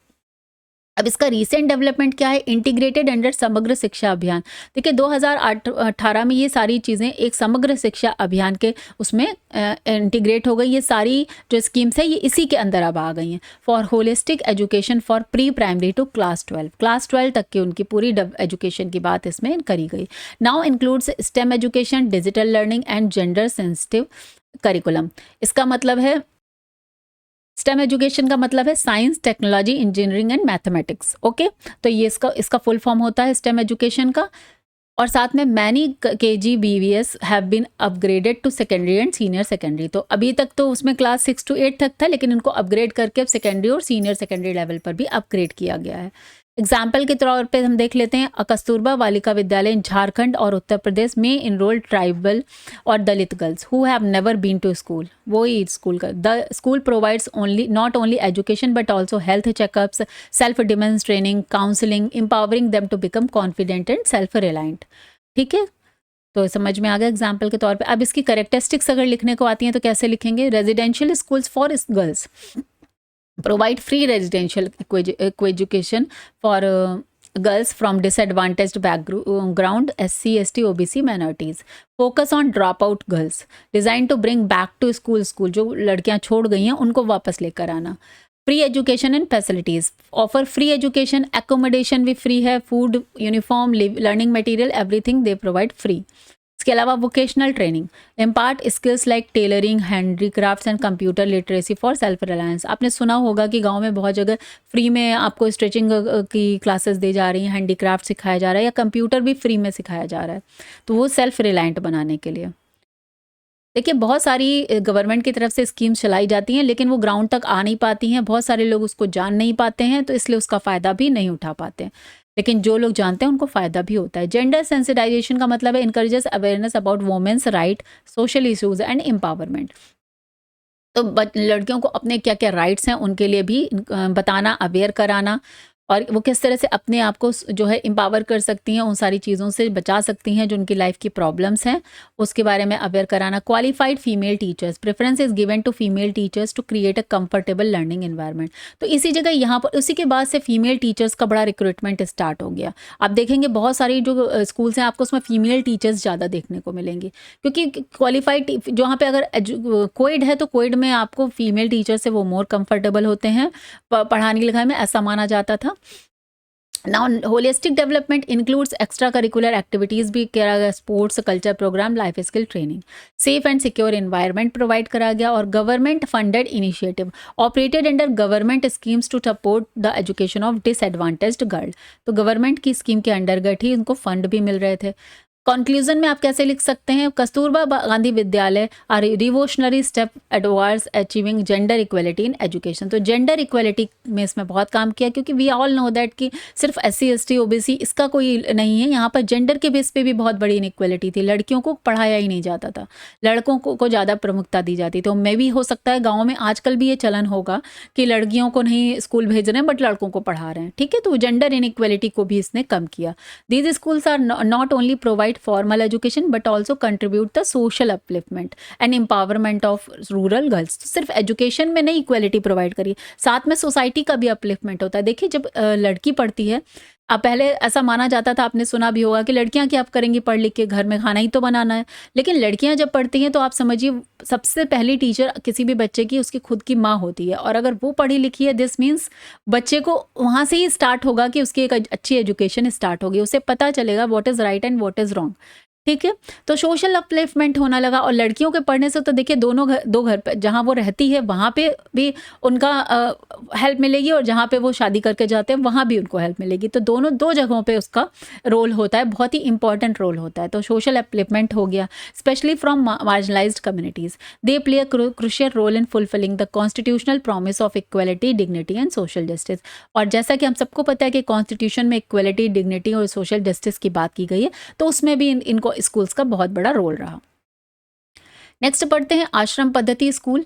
अब इसका रीसेंट डेवलपमेंट क्या है, इंटीग्रेटेड अंडर समग्र शिक्षा अभियान। देखिए 2018 में ये सारी चीज़ें एक समग्र शिक्षा अभियान के उसमें इंटीग्रेट हो गई। ये सारी जो स्कीम्स है ये इसी के अंदर अब आ गई हैं। For holistic education for pre primary to class 12 तक की उनकी पूरी एजुकेशन की बात इसमें करी गई। Now includes stem education, digital learning and gender sensitive curriculum. इसका मतलब है, स्टेम एजुकेशन का मतलब है science, technology, engineering and mathematics. Okay, तो ये इसका फुल फॉर्म होता है स्टेम एजुकेशन का। और साथ में many KGBVS have been upgraded to secondary and senior secondary. तो अभी तक तो उसमें क्लास 6 to 8 तक था, लेकिन इनको अपग्रेड करके अब सेकेंडरी और सीनियर सेकेंडरी लेवल पर भी अपग्रेड किया गया है। एग्जाम्पल के तौर पे हम देख लेते हैं, कस्तूरबा बालिका विद्यालय झारखंड और उत्तर प्रदेश में इनरोल्ड ट्राइबल और Dalit girls who have never been to school. वो ही स्कूल का, the school provides only not only education but also health checkups, self defence training, counselling, empowering them to become confident and self reliant. ठीक है, तो समझ में आ गया example के तौर पे। अब इसकी करेक्टरिस्टिक्स अगर लिखने को आती हैं तो कैसे लिखेंगे, residential schools for girls provide free residential education for girls from disadvantaged background, SC, ST, OBC minorities. Focus on dropout girls. Designed to bring back to school जो लड़कियां छोड़ गई हैं उनको वापस लेकर आना. Free education and facilities, offer free education, accommodation भी फ्री है, food, uniform, learning material, everything they provide free. इसके अलावा vocational training, impart skills like tailoring, handicrafts and computer literacy for self reliance. आपने सुना होगा कि गांव में बहुत जगह फ्री में आपको स्टिचिंग की क्लासेस दी जा रही हैं, हैंडीक्राफ्ट सिखाया जा रहा है, या कंप्यूटर भी फ्री में सिखाया जा रहा है, तो वो सेल्फ रिलायंट बनाने के लिए। देखिए बहुत सारी गवर्नमेंट की तरफ से स्कीम्स चलाई जाती हैं, लेकिन वो ग्राउंड तक आ नहीं पाती हैं, बहुत सारे लोग उसको जान नहीं पाते हैं, तो इसलिए उसका फ़ायदा भी नहीं उठा पाते हैं। लेकिन जो लोग जानते हैं उनको फ़ायदा भी होता है। जेंडर सेंसिटाइजेशन का मतलब है encourages awareness about women's right, social issues and empowerment. तो लड़कियों को अपने क्या क्या राइट्स हैं उनके लिए भी बताना, अवेयर कराना, और वो किस तरह से अपने आप को जो है एम्पावर कर सकती हैं, उन सारी चीज़ों से बचा सकती हैं जो उनकी लाइफ की प्रॉब्लम्स हैं, उसके बारे में अवेयर कराना। Qualified female teachers, preference is given to female teachers to create a comfortable learning environment. तो इसी जगह यहाँ पर उसी के बाद से फीमेल टीचर्स का बड़ा रिक्रूटमेंट स्टार्ट हो गया। आप देखेंगे बहुत सारी जो स्कूल्स हैं आपको उसमें फीमेल टीचर्स ज़्यादा देखने को मिलेंगी, क्योंकि क्वालिफाइड जहाँ पे अगर कोएड है तो कोएड में आपको फीमेल टीचर से वो मोर कंफर्टेबल होते हैं पढ़ाने लिखाने में, ऐसा माना जाता था। Now holistic development includes extra curricular activities भी करा गया, sports, culture programme, life skill training. Safe and secure environment provide करा गया, और government funded initiative operated under government schemes to support the education of disadvantaged girl. तो government की scheme के अंडरगट ही उनको फंड भी मिल रहे थे। कंक्लूजन में आप कैसे लिख सकते हैं, Kasturba Gandhi Vidyalaya are revolutionary step advance achieving gender equality in education. तो जेंडर इक्वलिटी में इसमें बहुत काम किया, क्योंकि वी ऑल नो दैट कि सिर्फ SC ST OBC इसका कोई नहीं है, यहाँ पर जेंडर के बेस पे भी बहुत बड़ी इनइक्वलिटी थी। लड़कियों को पढ़ाया ही नहीं जाता था, लड़कों को ज़्यादा प्रमुखता दी जाती। तो मे भी हो सकता है गाँव में आजकल भी ये चलन होगा कि लड़कियों को नहीं स्कूल भेज रहे हैं बट लड़कों को पढ़ा रहे हैं। ठीक है, तो जेंडर इनइक्वलिटी को भी इसने कम किया। These schools are not only provide formal education but also contribute the social upliftment and empowerment of rural girls। तो सिर्फ एजुकेशन में नहीं इक्वलिटी प्रोवाइड करी, साथ में सोसाइटी का भी अपलिफ्टमेंट होता है। देखिए जब लड़की पढ़ती है, अब पहले ऐसा माना जाता था, आपने सुना भी होगा कि लड़कियां क्या करेंगी पढ़ लिख के, घर में खाना ही तो बनाना है। लेकिन लड़कियां जब पढ़ती हैं तो आप समझिए सबसे पहली टीचर किसी भी बच्चे की उसकी खुद की माँ होती है, और अगर वो पढ़ी लिखी है दिस मीन्स बच्चे को वहाँ से ही स्टार्ट होगा कि उसकी एक अच्छी एजुकेशन स्टार्ट होगी, उसे पता चलेगा what is right and what is wrong. ठीक है, तो सोशल अपलिफ्टमेंट होना लगा और लड़कियों के पढ़ने से तो देखिए दोनों घर, दो घर पे जहाँ वो रहती है वहाँ पे भी उनका हेल्प मिलेगी और जहाँ पे वो शादी करके जाते हैं वहाँ भी उनको हेल्प मिलेगी। तो दोनों दो जगहों पे उसका रोल होता है, बहुत ही इंपॉर्टेंट रोल होता है। तो सोशल अपलिफ्टमेंट हो गया, specially from marginalised communities. They play a crucial role in fulfilling the constitutional promise of equality, dignity and social justice. और जैसा कि हम सबको पता है कि कॉन्स्टिट्यूशन में इक्वलिटी, डिग्निटी और सोशल जस्टिस की बात की गई है, तो उसमें भी इनको स्कूल्स का बहुत बड़ा रोल रहा। नेक्स्ट पढ़ते हैं आश्रम पद्धति स्कूल।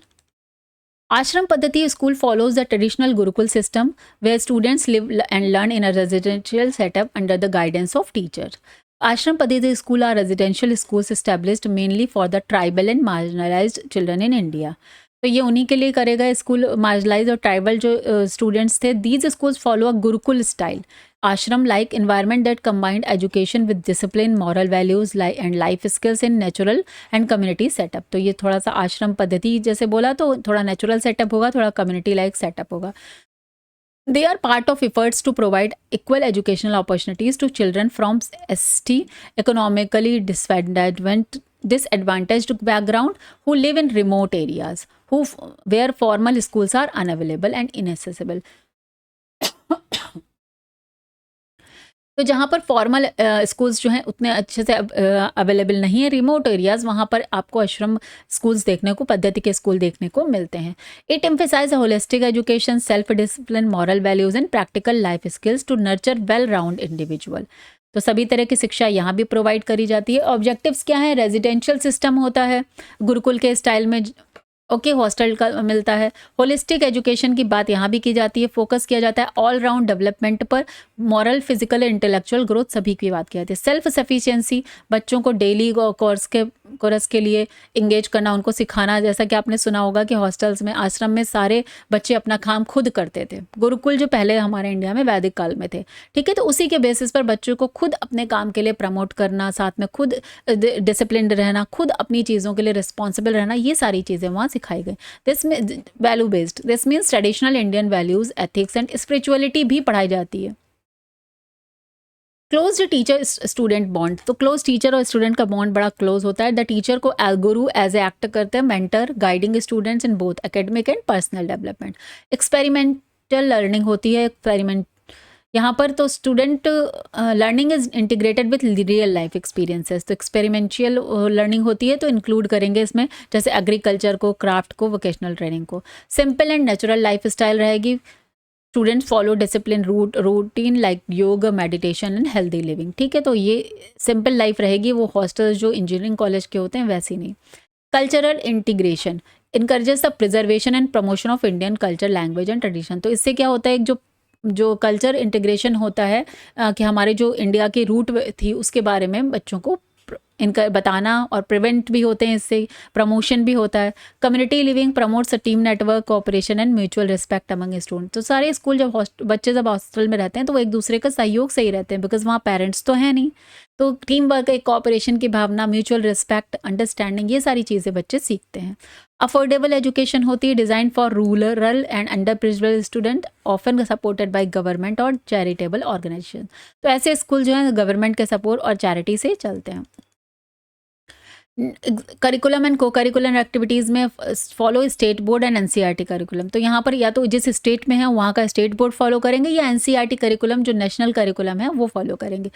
आश्रम पद्धति school follows the traditional Gurukul system where students live and learn in a residential setup under the guidance of teachers. Ashram Padhiti school are residential schools established mainly for the tribal and marginalized children in India. तो ये उन्हीं के लिए करेगा school, marginalise और tribal जो students थे। These schools follow a Gurukul style आश्रम like environment that combined education with discipline, moral values and life skills in natural and community setup. तो ये थोड़ा सा आश्रम पद्धति जैसे बोला तो थोड़ा नेचुरल सेटअप होगा, थोड़ा कम्युनिटी लाइक सेटअप होगा। They are part of efforts to provide equal educational opportunities to children from ST, economically disadvantaged background who live in remote areas, where formal schools are unavailable and inaccessible. तो जहाँ पर formal schools जो हैं उतने अच्छे से available नहीं है, रिमोट एरियाज़, वहाँ पर आपको आश्रम स्कूल्स देखने को, पद्धति के स्कूल देखने को मिलते हैं। It emphasise holistic education, self discipline, moral values and practical life skills to nurture well round individual. तो सभी तरह की शिक्षा यहाँ भी प्रोवाइड करी जाती है। ऑब्जेक्टिव्स क्या है? रेजिडेंशियल सिस्टम होता है गुरुकुल के स्टाइल में, ओके, हॉस्टल का मिलता है। होलिस्टिक एजुकेशन की बात यहाँ भी की जाती है, फोकस किया जाता है ऑल राउंड डेवलपमेंट पर, मॉरल, फिजिकल, इंटेलेक्चुअल ग्रोथ सभी की बात की जाती है। सेल्फ सफिशिएंसी, बच्चों को डेली कोर्स के लिए इंगेज करना, उनको सिखाना। जैसा कि आपने सुना होगा कि हॉस्टल्स में, आश्रम में सारे बच्चे अपना काम खुद करते थे। गुरुकुल जो पहले हमारे इंडिया में वैदिक काल में थे, ठीक है, तो उसी के बेसिस पर बच्चों को खुद अपने काम के लिए प्रमोट करना, साथ में खुद डिसिप्लिन रहना, खुद अपनी चीज़ों के लिए रिस्पॉन्सिबल रहना, ये सारी चीज़ें वहाँ सिखाई गई। दिस में value based, this means traditional Indian values, ethics and spirituality भी पढ़ाई जाती है। क्लोज टीचर स्टूडेंट बॉन्ड, तो क्लोज टीचर और स्टूडेंट का बॉन्ड बड़ा क्लोज होता है। द टीचर को गुरु एज ए एक्ट करते हैं, mentor, guiding students in both academic and personal development. Experimental learning होती है, एक्सपेरिमेंट यहाँ पर, तो student learning is integrated with real life experiences. तो एक्सपेरिमेंशियल लर्निंग होती है, तो इंक्लूड करेंगे इसमें जैसे एग्रीकल्चर को, क्राफ्ट को, वोकेशनल ट्रेनिंग को। Simple and natural life style रहेगी। Students follow discipline routine like yoga, meditation and healthy living, ठीक है, तो ये सिंपल लाइफ रहेगी। वो हॉस्टल्स जो इंजीनियरिंग कॉलेज के होते हैं वैसे नहीं। Cultural integration encourages the preservation and promotion of Indian culture, language and tradition. तो इससे क्या होता है, एक जो कल्चर इंटीग्रेशन होता है कि हमारे जो इंडिया की रूट थी उसके बारे में बच्चों को इनका बताना, और प्रिवेंट भी होते हैं इससे, प्रमोशन भी होता है। Community living promotes a team network, cooperation and mutual respect among student. तो सारे स्कूल जब बच्चे जब हॉस्टल में रहते हैं तो वो एक दूसरे का सहयोग से ही रहते हैं, बिकॉज वहाँ पेरेंट्स तो हैं नहीं। तो टीम वर्क, एक कोऑपरेशन की भावना, म्यूचुअल रिस्पेक्ट, अंडरस्टैंडिंग, ये सारी चीज़ें बच्चे सीखते हैं। अफोर्डेबल एजुकेशन होती है, design for rural and under privileged student, often supported by government और चैरिटेबल ऑर्गेनाइजेशन। तो ऐसे स्कूल जो हैं गवर्नमेंट के सपोर्ट और चैरिटी से चलते हैं। करिकुलम एंड को करिकुलर एक्टिविटीज़ में follow state board and NCERT curriculum. तो यहाँ पर या तो जिस स्टेट में है वहाँ का स्टेट बोर्ड फॉलो करेंगे, या एनसीईआरटी करिकुलम जो नेशनल करिकुलम है वो फॉलो करेंगे।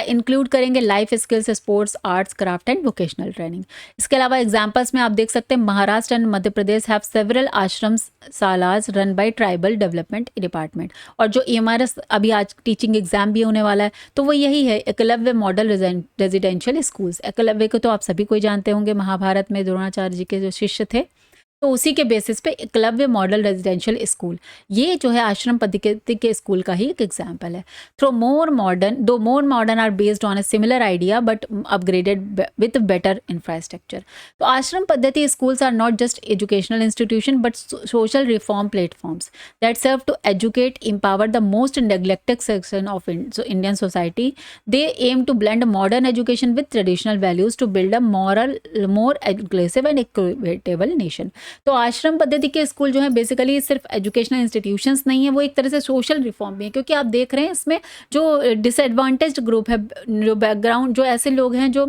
इंक्लूड करेंगे life skills, sports, arts, craft and vocational training. इसके अलावा एग्जाम्पल्स में आप देख सकते हैं, Maharashtra and Madhya Pradesh have several ashram shalas run by tribal development department. और जो EMRS अभी आज टीचिंग एग्जाम भी होने वाला है, तो वो यही है, Eklavya model residential schools. Eklavya को तो आप सभी कोई जानते होंगे, महाभारत में द्रोणाचार्य जी के जो शिष्य थे, तो उसी के बेसिस पे एकलव्य मॉडल रेजिडेंशियल स्कूल, ये जो है आश्रम पद्धति के स्कूल का ही एक एग्जाम्पल है। Though more modern are based on a similar idea but upgraded with better infrastructure. तो Ashram Paddhati schools are not just educational institution but social reform platforms that serve to educate, empower the most neglected section of Indian society. They aim to blend modern education with traditional values to build a more inclusive and equitable nation. तो आश्रम पद्धति के school जो है basically सिर्फ educational institutions नहीं है, वो एक तरह से सोशल रिफॉर्म भी है, क्योंकि आप देख रहे हैं इसमें जो डिसएडवांटेज्ड ग्रुप है, जो बैकग्राउंड, जो ऐसे लोग हैं जो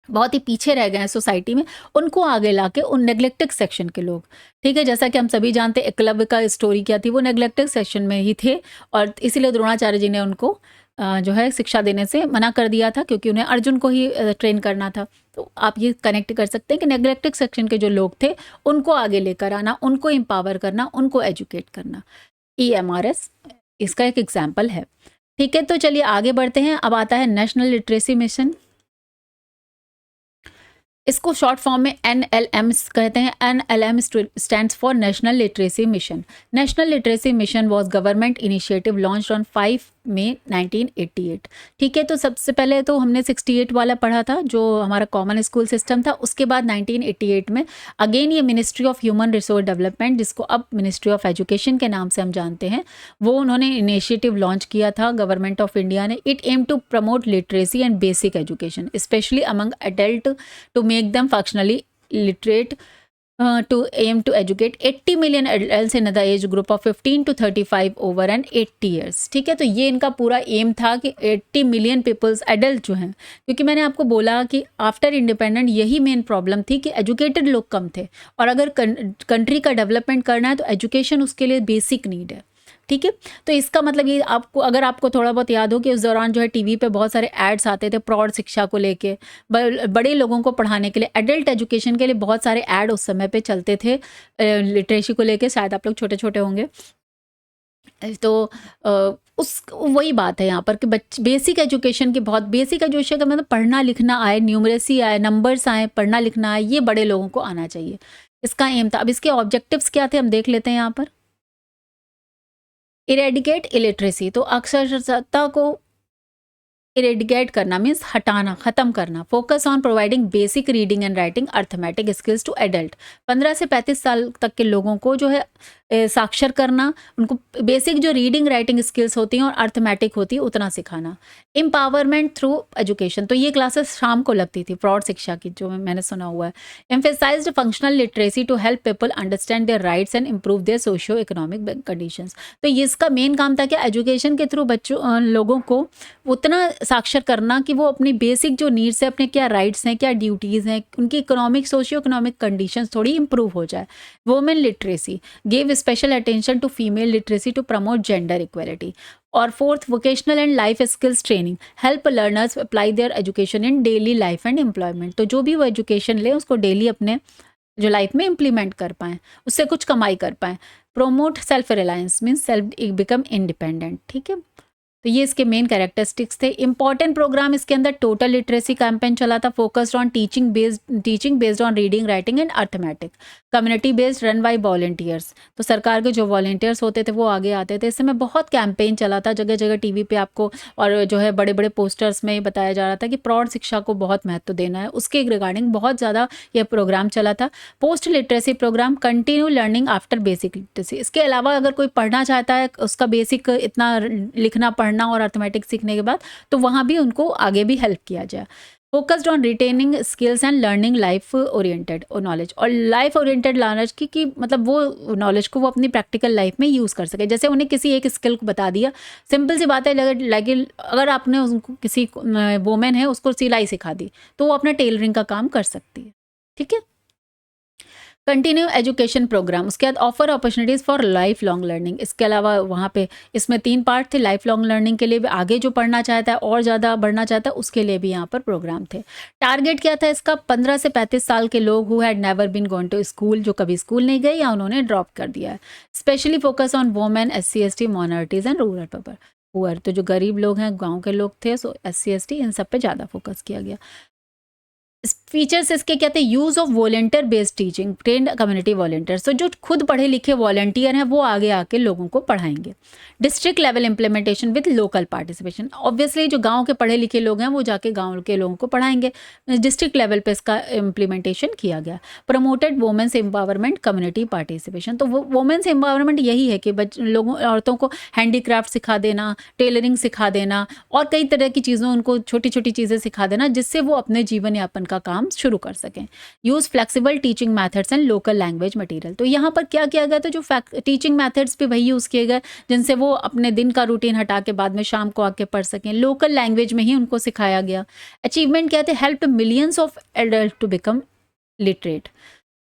बहुत ही पीछे रह गए हैं सोसाइटी में, उनको आगे लाके उन नेग्लेक्टेड सेक्शन के लोग, ठीक है, जैसा कि हम सभी जानते हैं एकलव्य का स्टोरी क्या थी, वो नेग्लेक्टेड सेक्शन में ही थे और इसीलिए द्रोणाचार्य जी ने उनको जो है शिक्षा देने से मना कर दिया था, क्योंकि उन्हें अर्जुन को ही ट्रेन करना था। तो आप ये कनेक्ट कर सकते हैं कि नेग्लेक्टेड सेक्शन के जो लोग थे उनको आगे लेकर आना, उनको एम्पावर करना, उनको एजुकेट करना, EMRS इसका एक एग्जाम्पल है। ठीक है, तो चलिए आगे बढ़ते हैं। अब आता है नेशनल लिटरेसी मिशन। इसको शॉर्ट फॉर्म में NLM कहते हैं। NLM stands for national literacy mission. National literacy mission was government initiative launched on 5 मई 1988। ठीक है, तो सबसे पहले तो हमने 68 वाला पढ़ा था जो हमारा कॉमन स्कूल सिस्टम था। उसके बाद 1988 में अगेन ये ministry of human resource development, जिसको अब मिनिस्ट्री ऑफ एजुकेशन के नाम से हम जानते हैं, वो उन्होंने इनिशिएटिव लॉन्च किया था गवर्नमेंट ऑफ इंडिया ने। It aim to promote literacy and basic education specially among adult to make them functionally literate, to aim to educate 80 million adults in the age group of 15 to 35 over and 80 years। ठीक है, तो ये इनका पूरा M था कि 80 million peoples adult जो हैं, क्योंकि मैंने आपको बोला कि आफ्टर इंडिपेंडेंट यही मेन प्रॉब्लम थी कि एजुकेटेड लोग कम थे, और अगर कंट्री का डेवलपमेंट करना है तो एजुकेशन उसके लिए बेसिक नीड है। ठीक है, तो इसका मतलब ये आपको, अगर आपको थोड़ा बहुत याद हो कि उस दौरान जो है टीवी पे बहुत सारे एड्स आते थे प्रौढ़ शिक्षा को लेके, बड़े लोगों को पढ़ाने के लिए, एडल्ट एजुकेशन के लिए बहुत सारे ऐड उस समय पे चलते थे लिटरेसी को लेके। शायद आप लोग छोटे छोटे होंगे, तो उस वही बात है यहाँ पर कि बेसिक एजुकेशन की, बहुत बेसिक एजुकेशन का मतलब पढ़ना लिखना आए, न्यूमरेसी आए, नंबर्स आए, पढ़ना लिखना आए, ये बड़े लोगों को आना चाहिए, इसका एम था। अब इसके ऑब्जेक्टिव्स क्या थे हम देख लेते हैं यहाँ पर। इरेडिकेट इलिटरेसी, तो अक्षरता को इरेडिकेट करना मीन्स हटाना, खत्म करना। Focus on providing basic reading and writing arithmetic skills to adult. 15 से 35 साल तक के लोगों को जो है साक्षर करना, उनको बेसिक जो रीडिंग राइटिंग स्किल्स होती हैं और अर्थमेटिक होती है उतना सिखाना। एम्पावरमेंट थ्रू एजुकेशन, तो ये क्लासेस शाम को लगती थी प्रौढ़ शिक्षा की, जो मैंने सुना हुआ है। Emphasised functional literacy to help people understand their rights and improve their socio economic conditions. तो ये इसका मेन काम था कि एजुकेशन के थ्रू बच्चों लोगों को उतना साक्षर करना कि वो अपनी बेसिक जो नीड्स है, अपने क्या राइट्स हैं, क्या ड्यूटीज़ हैं, उनकी इकोनॉमिक सोशियो इकोनॉमिक कंडीशंस थोड़ी इंप्रूव हो जाए। Women literacy gave special attention to female literacy to promote gender equality. और fourth, vocational and life skills training help learners apply their education in daily life and employment. तो जो भी वो education ले उसको डेली अपने जो लाइफ में इम्प्लीमेंट कर पाएँ, उससे कुछ कमाई कर पाएँ। Promote self reliance means self become independent. ठीक है, तो ये इसके मेन कैरेक्टरिस्टिक्स थे। इंपॉर्टेंट प्रोग्राम इसके अंदर टोटल लिटरेसी कैंपेन चला था, focused on teaching based on reading writing and arithmetic, community based, run by volunteers. तो सरकार के जो वॉलंटियर्स होते थे वो आगे आते थे। इस समय बहुत कैंपेन चला था, जगह जगह टीवी पे आपको और जो है बड़े बड़े पोस्टर्स में बताया जा रहा था कि प्रौढ़ शिक्षा को बहुत महत्व देना है, उसके रिगार्डिंग बहुत ज़्यादा यह प्रोग्राम चला था। Post literacy programme continue learning after basic literacy, इसके अलावा अगर कोई पढ़ना चाहता है, उसका बेसिक इतना लिखना पढ़ना और अर्थमेटिक सीखने के बाद, तो वहाँ भी उनको आगे भी हेल्प किया जाए। Focused on retaining skills and learning life oriented knowledge, और लाइफ ओरिएंटेड नॉलेज की मतलब वो नॉलेज को वो अपनी प्रैक्टिकल लाइफ में यूज़ कर सके। जैसे उन्हें किसी एक स्किल को बता दिया, सिंपल सी बात है, अगर आपने उनको किसी वोमेन है उसको सिलाई सिखा दी तो वो अपना टेलरिंग का काम कर सकती है। ठीक है, कंटिन्यू एजुकेशन प्रोग्राम, उसके बाद offer opportunities for life long learning. इसके अलावा वहाँ पे इसमें 3 पार्ट थे। लाइफ लॉन्ग लर्निंग के लिए भी, आगे जो पढ़ना चाहता है और ज़्यादा बढ़ना चाहता है उसके लिए भी यहाँ पर प्रोग्राम थे। टारगेट क्या था इसका, 15 से 35 साल के लोग who had never been gone to school, जो कभी स्कूल नहीं गए या उन्होंने ड्रॉप कर दिया है। Specially focus on women, SC ST minorities and rural poor, तो जो गरीब लोग हैं, गाँव के लोग थे, सो SC ST इन सब पे ज़्यादा फोकस किया गया। फीचर्स इसके क्या थे, use of volunteer based teaching, trend community volunteers, तो जो खुद पढ़े लिखे वॉलंटियर हैं वो आगे आके लोगों को पढ़ाएंगे। District level implementation with local participation, obviously जो गांव के पढ़े लिखे लोग हैं वो जाके गांव के लोगों को पढ़ाएंगे। डिस्ट्रिक्ट लेवल पे इसका इम्प्लीमेंटेशन किया गया। Promoted women's empowerment, community participation, तो वुमेन्स एम्पावरमेंट यही है कि लोगों औरतों को हैंडीक्राफ्ट सिखा देना, टेलरिंग सिखा देना और कई तरह की चीज़ों, उनको छोटी छोटी चीज़ें सिखा देना जिससे वो अपने जीवन यापन का काम काम शुरू कर सकें। Use flexible teaching methods and local language material. तो यहाँ पर क्या किया गया था, जो टीचिंग मैथड्स भी वही यूज़ किए गए जिनसे वो अपने दिन का रूटीन हटा के बाद में शाम को आके पढ़ सकें। लोकल लैंग्वेज में ही उनको सिखाया गया। अचीवमेंट क्या थे, help millions of adult to become literate.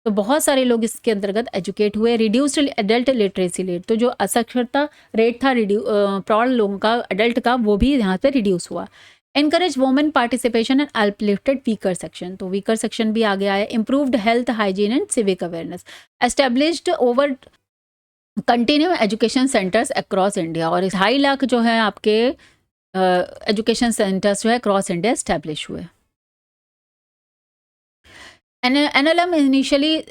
तो बहुत सारे लोग इसके अंतर्गत एजुकेट हुए। रिड्यूस्ड एडल्ट लिटरेसी रेट, तो जो असाक्षरता रेट था प्रौढ़ लोगों का, एडल्ट का, वो भी यहाँ पे रिड्यूस हुआ। Encourage women participation and uplifted weaker section, तो वीकर सेक्शन भी आगे आया। Improved health hygiene and civic awareness. Established over continue education centres across India, और 2.5 लाख जो है आपके एजुकेशन सेंटर्स जो है अक्रॉस इंडिया एस्टेब्लिश हुए। NLM initially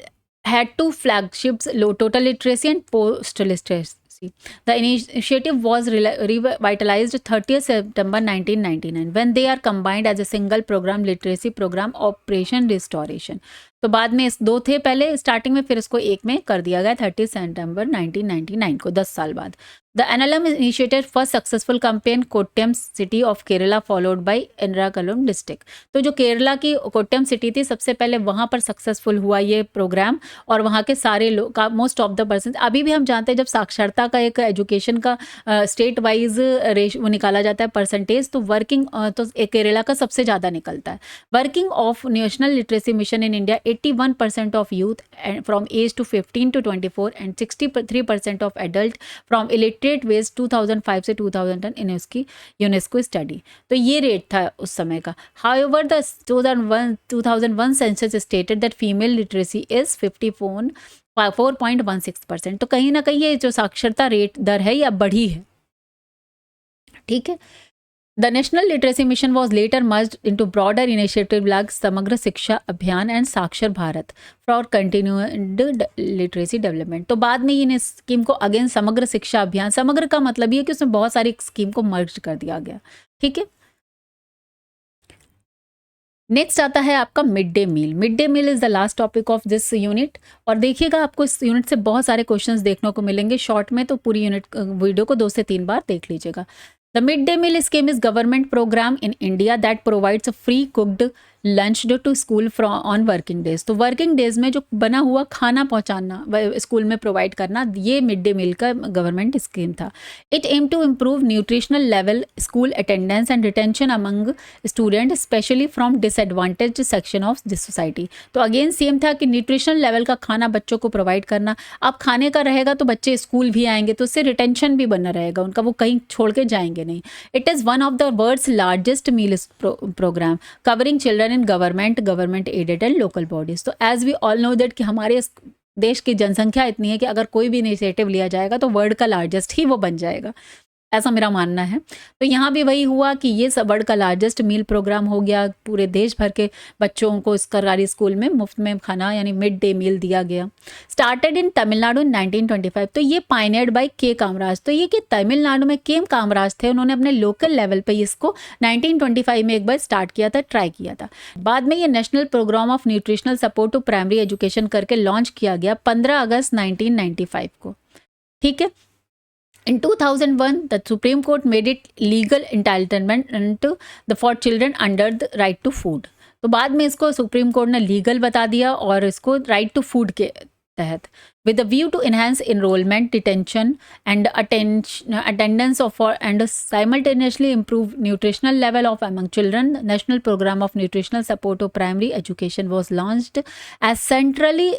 had 2 flagships, low total literacy and post literacy. The initiative was revitalized 30th September 1999 when they are combined as a single program, literacy program Operation Restoration. तो बाद में इस 2 थे पहले starting में, फिर इसको एक में कर दिया गया 30 सितंबर 1999 को, 10 साल बाद। The NLM initiated first successful campaign Kottayam city of Kerala followed by Ernakulam district. तो जो केरला की कोट्टयम सिटी थी, सबसे पहले वहाँ पर सक्सेसफुल हुआ ये प्रोग्राम, और वहाँ के सारे लोग का मोस्ट ऑफ द पर्सन, अभी भी हम जानते हैं जब साक्षरता का एक एजुकेशन का स्टेट वाइज वो निकाला जाता है परसेंटेज, तो वर्किंग तो केरला का सबसे ज़्यादा निकलता है। Working of national literacy mission in India, 81% of youth from age to 15 to 24 and 63% of adult from illiterate ways 2005 से 2010 यूनेस्को स्टडी। तो ये रेट था उस समय का। However, the 2001 census stated that female literacy is 4.16%। तो कहीं ना कहीं ये जो साक्षरता रेट दर है ये अब बढ़ी है, ठीक है। The National Literacy Mission was later merged into broader initiative like समग्र शिक्षा अभियान and साक्षर Bharat for continued literacy development। तो बाद में इन स्कीम को अगेन समग्र शिक्षा अभियान, समग्र का मतलब ये कि उसमें बहुत सारी स्कीम को मर्ज कर दिया गया, ठीक है। नेक्स्ट आता है आपका mid day meal. Mid day meal is the last topic of this unit, और देखिएगा आपको इस यूनिट से बहुत सारे क्वेश्चंस देखने को मिलेंगे शॉर्ट में, तो पूरी यूनिट वीडियो को 2 से 3 बार देख लीजिएगा। The midday meal scheme is government program in India that provides a free cooked lunch to school on working days। तो वर्किंग डेज में जो बना हुआ खाना पहुंचाना स्कूल में प्रोवाइड करना, ये मिड डे मील का गवर्नमेंट स्कीम था। It aim to improve nutritional level, school attendance and retention among student specially from disadvantage section of this society. तो अगेन सेम था कि न्यूट्रिशनल लेवल का खाना बच्चों को प्रोवाइड करना। अब खाने का रहेगा तो बच्चे स्कूल भी आएंगे, तो उससे रिटेंशन भी बना रहेगा उनका, वो कहीं छोड़ के जाएंगे नहीं। It is one of the world's largest meal programme covering children in government aided and local bodies. तो as we all know that कि हमारे देश की जनसंख्या इतनी है कि अगर कोई भी इनिशिएटिव लिया जाएगा तो वर्ल्ड का लार्जेस्ट ही वो बन जाएगा, ऐसा मेरा मानना है। तो यहाँ भी वही हुआ कि ये सब वर्ल्ड का लार्जेस्ट मील प्रोग्राम हो गया, पूरे देश भर के बच्चों को इस सरकारी स्कूल में मुफ्त में खाना यानी मिड डे मील दिया गया। स्टार्टेड इन तमिलनाडु इन 1925। तो ये पायनियर्ड बाय के कामराज। तो ये कि तमिलनाडु में के कामराज थे, उन्होंने अपने लोकल लेवल पे इसको 1925 में एक बार स्टार्ट किया था, ट्राई किया था। बाद में ये national programme of nutritional support to primary education करके लॉन्च किया गया 15 अगस्त 1995 को, ठीक है। In 2001, the Supreme Court made it legal entitlement for children under the right to food। तो बाद में इसको सुप्रीम कोर्ट ने लीगल बता दिया और इसको राइट टू फूड के तहत, with a view to enhance enrollment, detention and attendance of and simultaneously improve nutritional level of among children, National Program of Nutritional Support of Primary Education was launched as centrally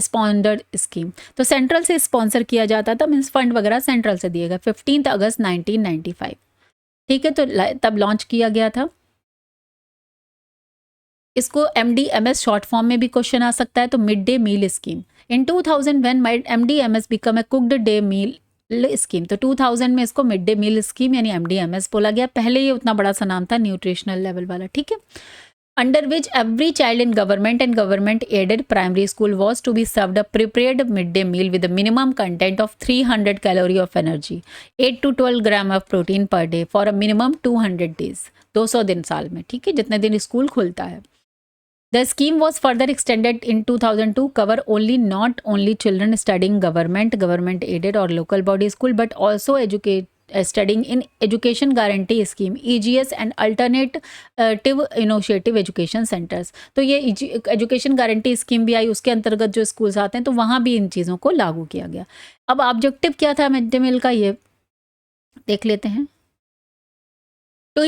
sponsored scheme। तो central से sponsor किया जाता था, means fund वगैरह central से दिएगा। 15 अगस्त 1995, ठीक है। तो तब लॉन्च किया गया था। इसको MDMS शॉर्ट फॉर्म में भी क्वेश्चन आ सकता है। तो mid day meal scheme in 2000 when MDMS become a cooked day meal scheme. तो 2000 में इसको मिड डे मील स्कीम यानी MDMS बोला गया। पहले ये उतना बड़ा सा नाम था, न्यूट्रिशनल लेवल वाला, ठीक है। Under which every child in government and government aided primary school was to be served a prepared mid day meal with minimum content of 300 calorie of energy, 8 to 12 gram of protein per day for a minimum 200 days, 200 दिन साल में, ठीक है, जितने दिन school खुलता है। The scheme was further extended in 2002, cover not only children studying government aided or local body school, but also studying in education guarantee scheme EGS and alternative initiative education centers। तो ये education guarantee scheme भी आई, उसके अंतर्गत जो schools आते हैं तो वहाँ भी इन चीज़ों को लागू किया गया। अब ऑब्जेक्टिव क्या था मिड डे मील का, ये देख लेते हैं। To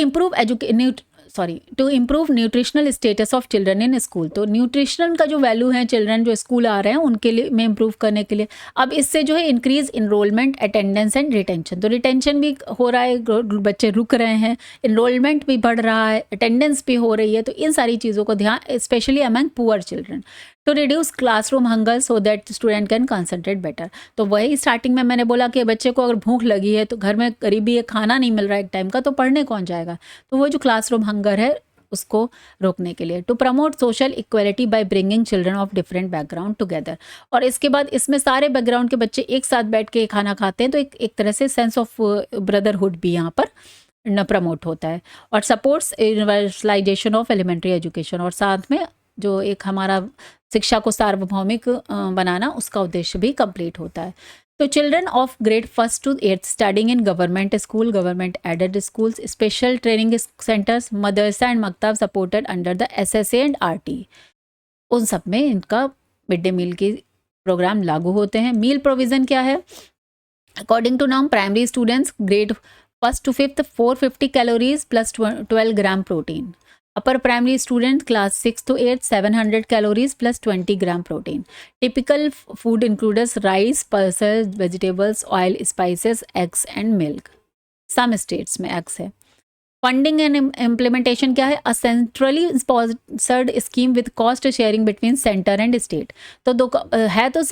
improve nutritional status of children in school. तो न्यूट्रिशन का जो वैल्यू है चिल्ड्रन जो स्कूल आ रहे हैं उनके लिए में इम्प्रूव करने के लिए अब इससे जो है increase enrolment, attendance and retention. तो रिटेंशन भी हो रहा है, बच्चे रुक रहे हैं, इनरोलमेंट भी बढ़ रहा है, अटेंडेंस भी हो रही है। तो इन सारी चीज़ों को ध्यान, specially among poor children, to reduce classroom hunger so that student can concentrate better. तो वही स्टार्टिंग में मैंने बोला कि बच्चे को अगर भूख लगी है तो घर में गरीबी है, खाना नहीं मिल रहा है एक टाइम का, तो पढ़ने कौन जाएगा। तो वो जो क्लासरूम हंगर है उसको रोकने के लिए। To promote social equality by bringing children of different background together. और इसके बाद इसमें सारे बैकग्राउंड के बच्चे एक साथ बैठ के खाना खाते हैं, तो एक तरह से सेंस ऑफ ब्रदरहुड भी यहाँ पर न प्रमोट होता है। और supports universalisation of elementary education, और साथ में जो एक हमारा शिक्षा को सार्वभौमिक बनाना, उसका उद्देश्य भी कंप्लीट होता है। तो children of grade 1st to 8th studying in government school, government aided schools, special training centres, madrasa and maktab supported under the SSA and RT, उन सब में इनका मिड डे मील के प्रोग्राम लागू होते हैं। मील प्रोविज़न क्या है? अकॉर्डिंग टू नाम primary students grade 1st to 5th 450 calories plus 12 gram protein. Upper primary student class 6 to 8 700 calories plus 20 gram protein. Typical food includes rice, pulses, vegetables, oil, spices, eggs and milk. Some states में eggs है। Funding and implementation क्या है? A centrally sponsored scheme with cost sharing between center and state. तो है तो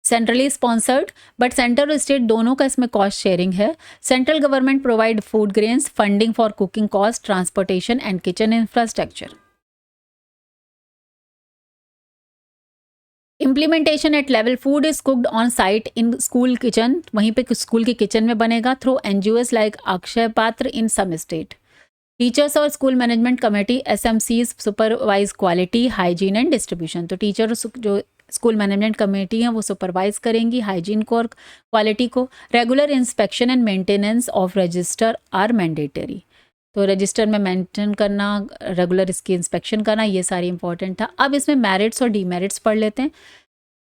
centrally sponsored, but centre और state दोनों का इसमें कॉस्ट शेयरिंग है। Central government provide food grains, funding for cooking cost, transportation and kitchen infrastructure. Implementation at level, food is cooked on site in school kitchen, वहीं पे school की kitchen में बनेगा, through NGOs like Akshaya Patra in some state. Teachers और school management committee SMCs supervise quality, hygiene and distribution. तो teacher जो school management committee हैं वो सुपरवाइज करेंगी हाइजीन को और क्वालिटी को। Regular inspection and maintenance of register are mandatory. तो रजिस्टर में मेंटेन करना, रेगुलर इसकी इंस्पेक्शन करना, ये सारी इंपॉर्टेंट था। अब इसमें मेरिट्स और डीमेरिट्स पढ़ लेते हैं।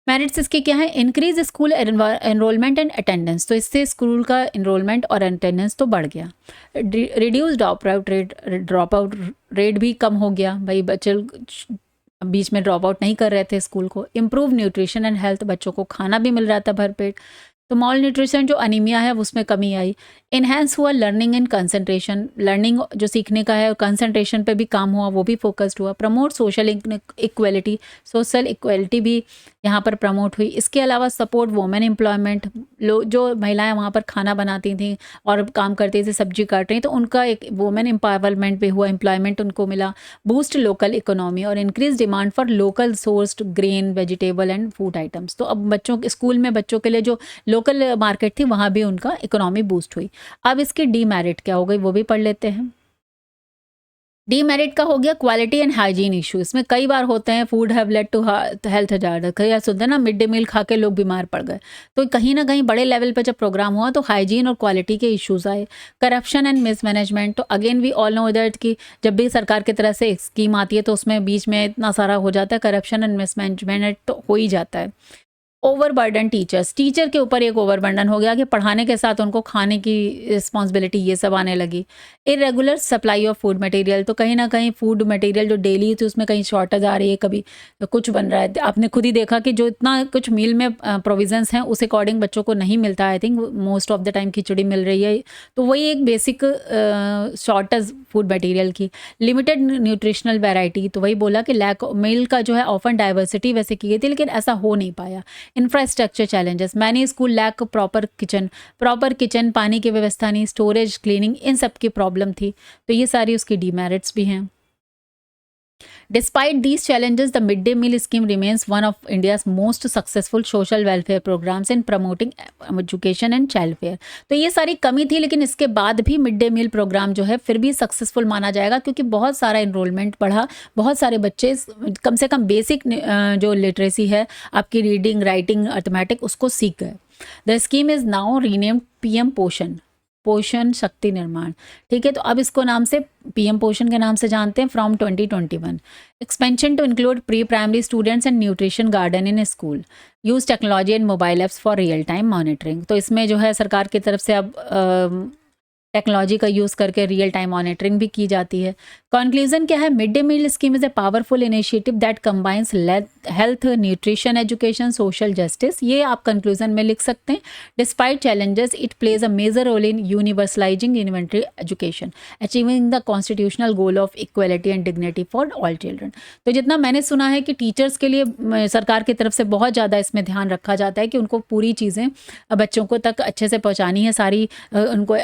मेरिट्स इसके क्या है? Increase school enrolment and attendance, तो इससे स्कूल का एनरोलमेंट और अटेंडेंस तो बढ़ गया। रिड्यूस ड्रॉप आउट रेट भी कम हो गया, भाई बच्चे बीच में ड्रॉप आउट नहीं कर रहे थे स्कूल को। इम्प्रूव न्यूट्रिशन एंड हेल्थ, बच्चों को खाना भी मिल रहा था भरपेट। तो मॉल न्यूट्रिशन जो अनीमिया है उसमें कमी आई। इन्हेंस हुआ लर्निंग एंड कंसंट्रेशन, लर्निंग जो सीखने का है और कंसंट्रेशन पे भी काम हुआ, वो भी फोकस्ड हुआ। Promote social equality, social equality भी यहाँ पर प्रमोट हुई। इसके अलावा सपोर्ट वुमेन एम्प्लॉयमेंट, जो महिलाएं वहाँ पर खाना बनाती थी और काम करती थी, सब्जी काट रही, तो उनका एक वुमेन एम्पावरमेंट भी हुआ, एम्प्लॉयमेंट उनको मिला। बूस्ट लोकल इकोनॉमी और increase demand for local sourced grain, vegetable and food items. तो अब बच्चों स्कूल में बच्चों के लिए जो लोकल मार्केट थी वहाँ भी उनका इकोनॉमी बूस्ट हुई। अब इसकी डीमेरिट क्या हो गई वो भी पढ़ लेते हैं। डीमेरिट का हो गया क्वालिटी एंड हाइजीन इशू। इसमें कई बार होते हैं food have led to health hazard, कई बार सुनते हैं ना मिड डे मील खा के लोग बीमार पड़ गए। तो कहीं ना कहीं बड़े लेवल पर जब प्रोग्राम हुआ तो हाइजीन और क्वालिटी के इश्यूज आए। करप्शन एंड मिसमैनेजमेंट, तो again we all know that कि जब भी सरकार की तरफ से एक स्कीम आती है तो उसमें बीच में इतना सारा हो जाता है, करप्शन एंड मिसमैनेजमेंट तो हो ही जाता है। ओवरबर्डन टीचर्स, टीचर के ऊपर एक ओवरबर्डन हो गया कि पढ़ाने के साथ उनको खाने की रिस्पॉन्सिबिलिटी ये सब आने लगी। Irregular supply of food material, तो कहीं ना कहीं फूड मटेरियल जो डेली थी उसमें कहीं शॉर्टेज आ रही है, कभी कुछ बन रहा है। आपने खुद ही देखा कि जो इतना कुछ मील में प्रोविजंस हैं उस अकॉर्डिंग बच्चों को नहीं मिलता। I think most of the time खिचड़ी मिल रही है, तो वही एक बेसिक शॉर्टेज फूड मटेरियल की। लिमिटेड न्यूट्रिशनल वैरायटी, तो वही बोला कि लैक मील का जो है ऑफन डाइवर्सिटी वैसे की गई थी लेकिन ऐसा हो नहीं पाया। Infrastructure challenges, many school lack proper kitchen, पानी की व्यवस्था नहीं, स्टोरेज, क्लीनिंग, इन सब की प्रॉब्लम थी। तो ये सारी उसकी डीमेरिट्स भी हैं। Despite these challenges, the midday meal scheme remains one of India's most successful social welfare programs in promoting education and childcare. तो ये सारी कमी थी, लेकिन इसके बाद भी मिड डे मील प्रोग्राम जो है फिर भी सक्सेसफुल माना जाएगा, क्योंकि बहुत सारा इनरोलमेंट बढ़ा, बहुत सारे बच्चे कम से कम बेसिक जो लिटरेसी है आपकी रीडिंग, राइटिंग, अर्थमेटिक, उसको सीख गए. The scheme is now renamed PM पोषण शक्ति निर्माण. ठीक है, तो अब इसको नाम से पीएम पोषण के नाम से जानते हैं from 2021. Expansion to include pre primary students and nutrition garden in school, use technology and mobile apps for real time monitoring. तो इसमें जो है सरकार की तरफ से अब टेक्नोलॉजी का यूज़ करके रियल टाइम मॉनिटरिंग भी की जाती है. कंक्लूजन क्या है? Mid day meal scheme is a powerful initiative that combines health, nutrition, education, social justice. ये आप कंक्लूजन में लिख सकते हैं. Despite challenges, it plays a major role in universalising inventory education, achieving the constitutional goal of equality and dignity for all children. तो जितना मैंने सुना है कि टीचर्स के लिए सरकार की तरफ से बहुत ज़्यादा इसमें ध्यान रखा जाता है कि उनको पूरी चीज़ें बच्चों को तक अच्छे से पहुँचानी है, सारी उनको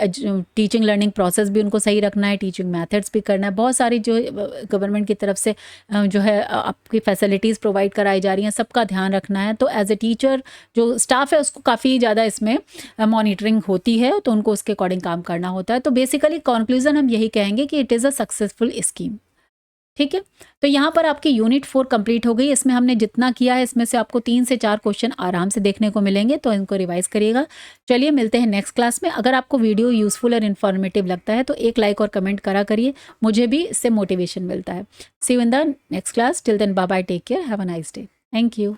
टीचिंग लर्निंग प्रोसेस भी उनको सही रखना है, टीचिंग मेथड्स भी करना है. बहुत सारी जो गवर्नमेंट की तरफ से जो है आपकी फैसिलिटीज़ प्रोवाइड कराई जा रही हैं, सबका ध्यान रखना है. तो एज ए टीचर जो स्टाफ है उसको काफ़ी ज़्यादा इसमें मॉनिटरिंग होती है, तो उनको उसके अकॉर्डिंग काम करना होता है. तो बेसिकली कंक्लूजन हम यही कहेंगे कि it is a successful scheme. ठीक है, तो यहाँ पर आपकी यूनिट 4 कंप्लीट हो गई. इसमें हमने जितना किया है इसमें से आपको 3 से 4 क्वेश्चन आराम से देखने को मिलेंगे, तो इनको रिवाइज करिएगा. चलिए मिलते हैं नेक्स्ट क्लास में. अगर आपको वीडियो यूजफुल और इन्फॉर्मेटिव लगता है तो एक लाइक और कमेंट करा करिए, मुझे भी इससे मोटिवेशन मिलता है. See you in the next class. Till then bye bye, take care, have a nice day. Thank you.